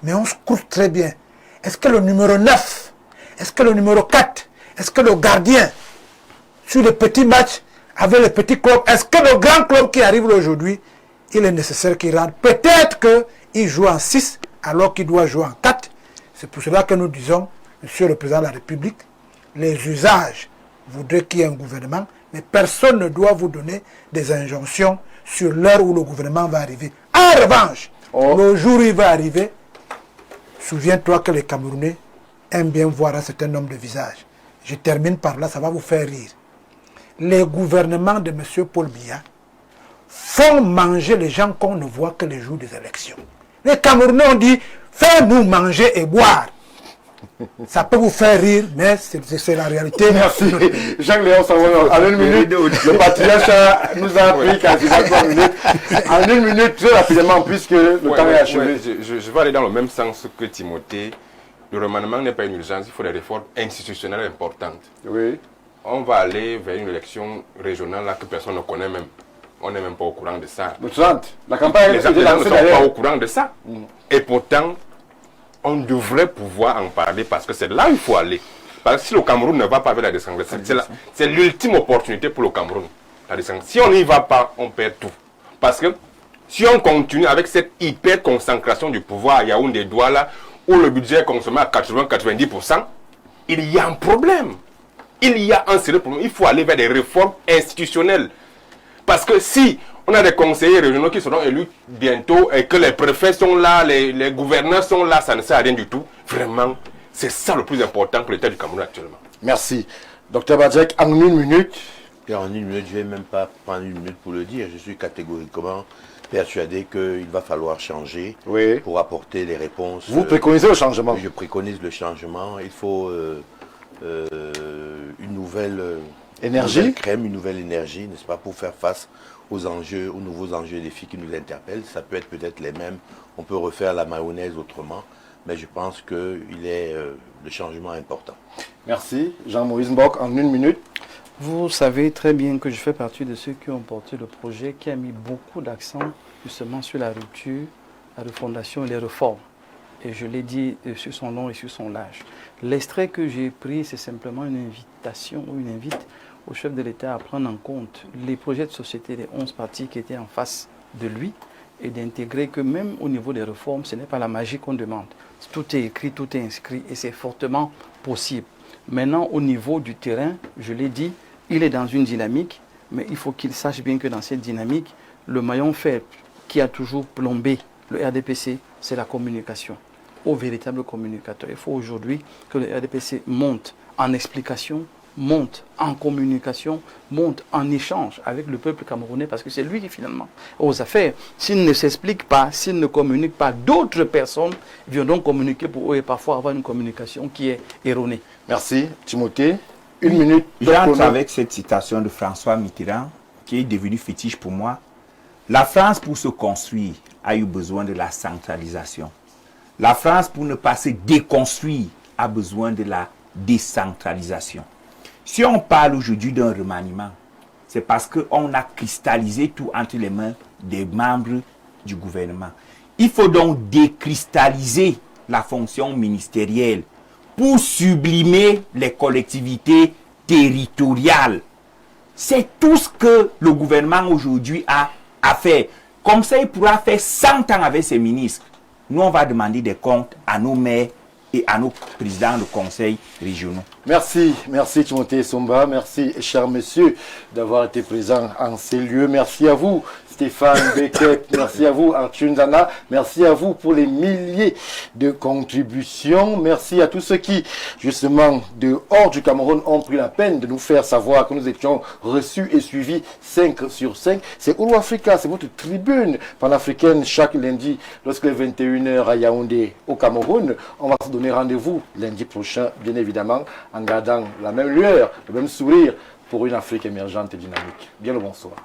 mais on scrute très bien. Est-ce que le numéro 9, est-ce que le numéro 4, est-ce que le gardien, sur les petits matchs, avec les petits clubs, est-ce que le grand club qui arrive aujourd'hui, il est nécessaire qu'il rentre? Peut-être qu'il joue en 6 alors qu'il doit jouer en 4. C'est pour cela que nous disons, Monsieur le Président de la République, les usages voudraient qu'il y ait un gouvernement, mais personne ne doit vous donner des injonctions sur l'heure où le gouvernement va arriver. En revanche, le jour où il va arriver, souviens-toi que les Camerounais aiment bien voir un certain nombre de visages. Je termine par là, ça va vous faire rire. Les gouvernements de M. Paul Biya font manger les gens qu'on ne voit que les jours des élections. Les Camerounais ont dit, fais-nous manger et boire. Ça peut vous faire rire, mais c'est la réalité. Merci. Jacques-Léon Savon, en une minute, le patriarche nous a pris quasiment 3 minutes. En une minute, très rapidement, puisque le temps est achevé. Je vais aller dans le même sens que Timothée. Le remaniement n'est pas une urgence, il faut des réformes institutionnelles importantes. Oui. On va aller vers une élection régionale là que personne ne connaît même. On n'est même pas au courant de ça. Le 30, la campagne les gens ne sont pas au courant de ça. Et pourtant, on devrait pouvoir en parler parce que c'est là où il faut aller. Parce que si le Cameroun ne va pas vers la décentralisation, c'est l'ultime opportunité pour le Cameroun. Si on n'y va pas, on perd tout. Parce que si on continue avec cette hyper concentration du pouvoir à Yaoundé Douala, où le budget est consommé à 80-90%, il y a un problème. Il y a un sérieux problème. Il faut aller vers des réformes institutionnelles. Parce que si on a des conseillers régionaux qui seront élus bientôt et que les préfets sont là, les gouverneurs sont là, ça ne sert à rien du tout. Vraiment, c'est ça le plus important pour l'État du Cameroun actuellement. Merci. Dr Badjek, en une minute. Et en une minute, je ne vais même pas prendre une minute pour le dire. Je suis catégoriquement persuadé qu'il va falloir changer pour apporter les réponses. Vous préconisez le changement? Je préconise le changement. Il faut une nouvelle énergie, une nouvelle énergie, n'est-ce pas, pour faire face aux enjeux, aux nouveaux enjeux et défis qui nous interpellent. Ça peut être peut-être les mêmes. On peut refaire la mayonnaise autrement. Mais je pense qu'il est le changement important. Merci. Jean-Maurice Mbok, en une minute. Vous savez très bien que je fais partie de ceux qui ont porté le projet, qui a mis beaucoup d'accent justement sur la rupture, la refondation et les réformes. Et je l'ai dit sur son nom et sur son large. L'extrait que j'ai pris, c'est simplement une invitation ou une invite au chef de l'État à prendre en compte les projets de société des 11 partis qui étaient en face de lui et d'intégrer que même au niveau des réformes, ce n'est pas la magie qu'on demande. Tout est écrit, tout est inscrit et c'est fortement possible. Maintenant, au niveau du terrain, je l'ai dit, il est dans une dynamique, mais il faut qu'il sache bien que dans cette dynamique, le maillon faible qui a toujours plombé le RDPC, c'est la communication. Au véritable communicateur. Il faut aujourd'hui que le RDPC monte en explication, monte en communication, monte en échange avec le peuple camerounais, parce que c'est lui qui finalement aux affaires. S'il ne s'explique pas, s'il ne communique pas, d'autres personnes viendront communiquer pour eux et parfois avoir une communication qui est erronée. Merci, Timothée. Une minute. J'entre avec cette citation de François Mitterrand, qui est devenue fétiche pour moi. La France, pour se construire, a eu besoin de la centralisation. La France, pour ne pas se déconstruire, a besoin de la décentralisation. Si on parle aujourd'hui d'un remaniement, c'est parce qu'on a cristallisé tout entre les mains des membres du gouvernement. Il faut donc décristalliser la fonction ministérielle pour sublimer les collectivités territoriales. C'est tout ce que le gouvernement aujourd'hui a à faire. Comme ça, il pourra faire 100 ans avec ses ministres. Nous, on va demander des comptes à nos maires et à nos présidents de conseils régionaux. Merci, merci Timothée Somba, merci chers messieurs d'avoir été présents en ces lieux. Merci à vous Stéphane Beckett, merci à vous Arthur Ndana, merci à vous pour les milliers de contributions. Merci à tous ceux qui, justement, de hors du Cameroun, ont pris la peine de nous faire savoir que nous étions reçus et suivis 5 sur 5. C'est Ouro Africa, c'est votre tribune panafricaine chaque lundi, lorsque les 21h à Yaoundé au Cameroun. On va se donner rendez-vous lundi prochain, bien évidemment, en gardant la même lueur, le même sourire pour une Afrique émergente et dynamique. Bien le bonsoir.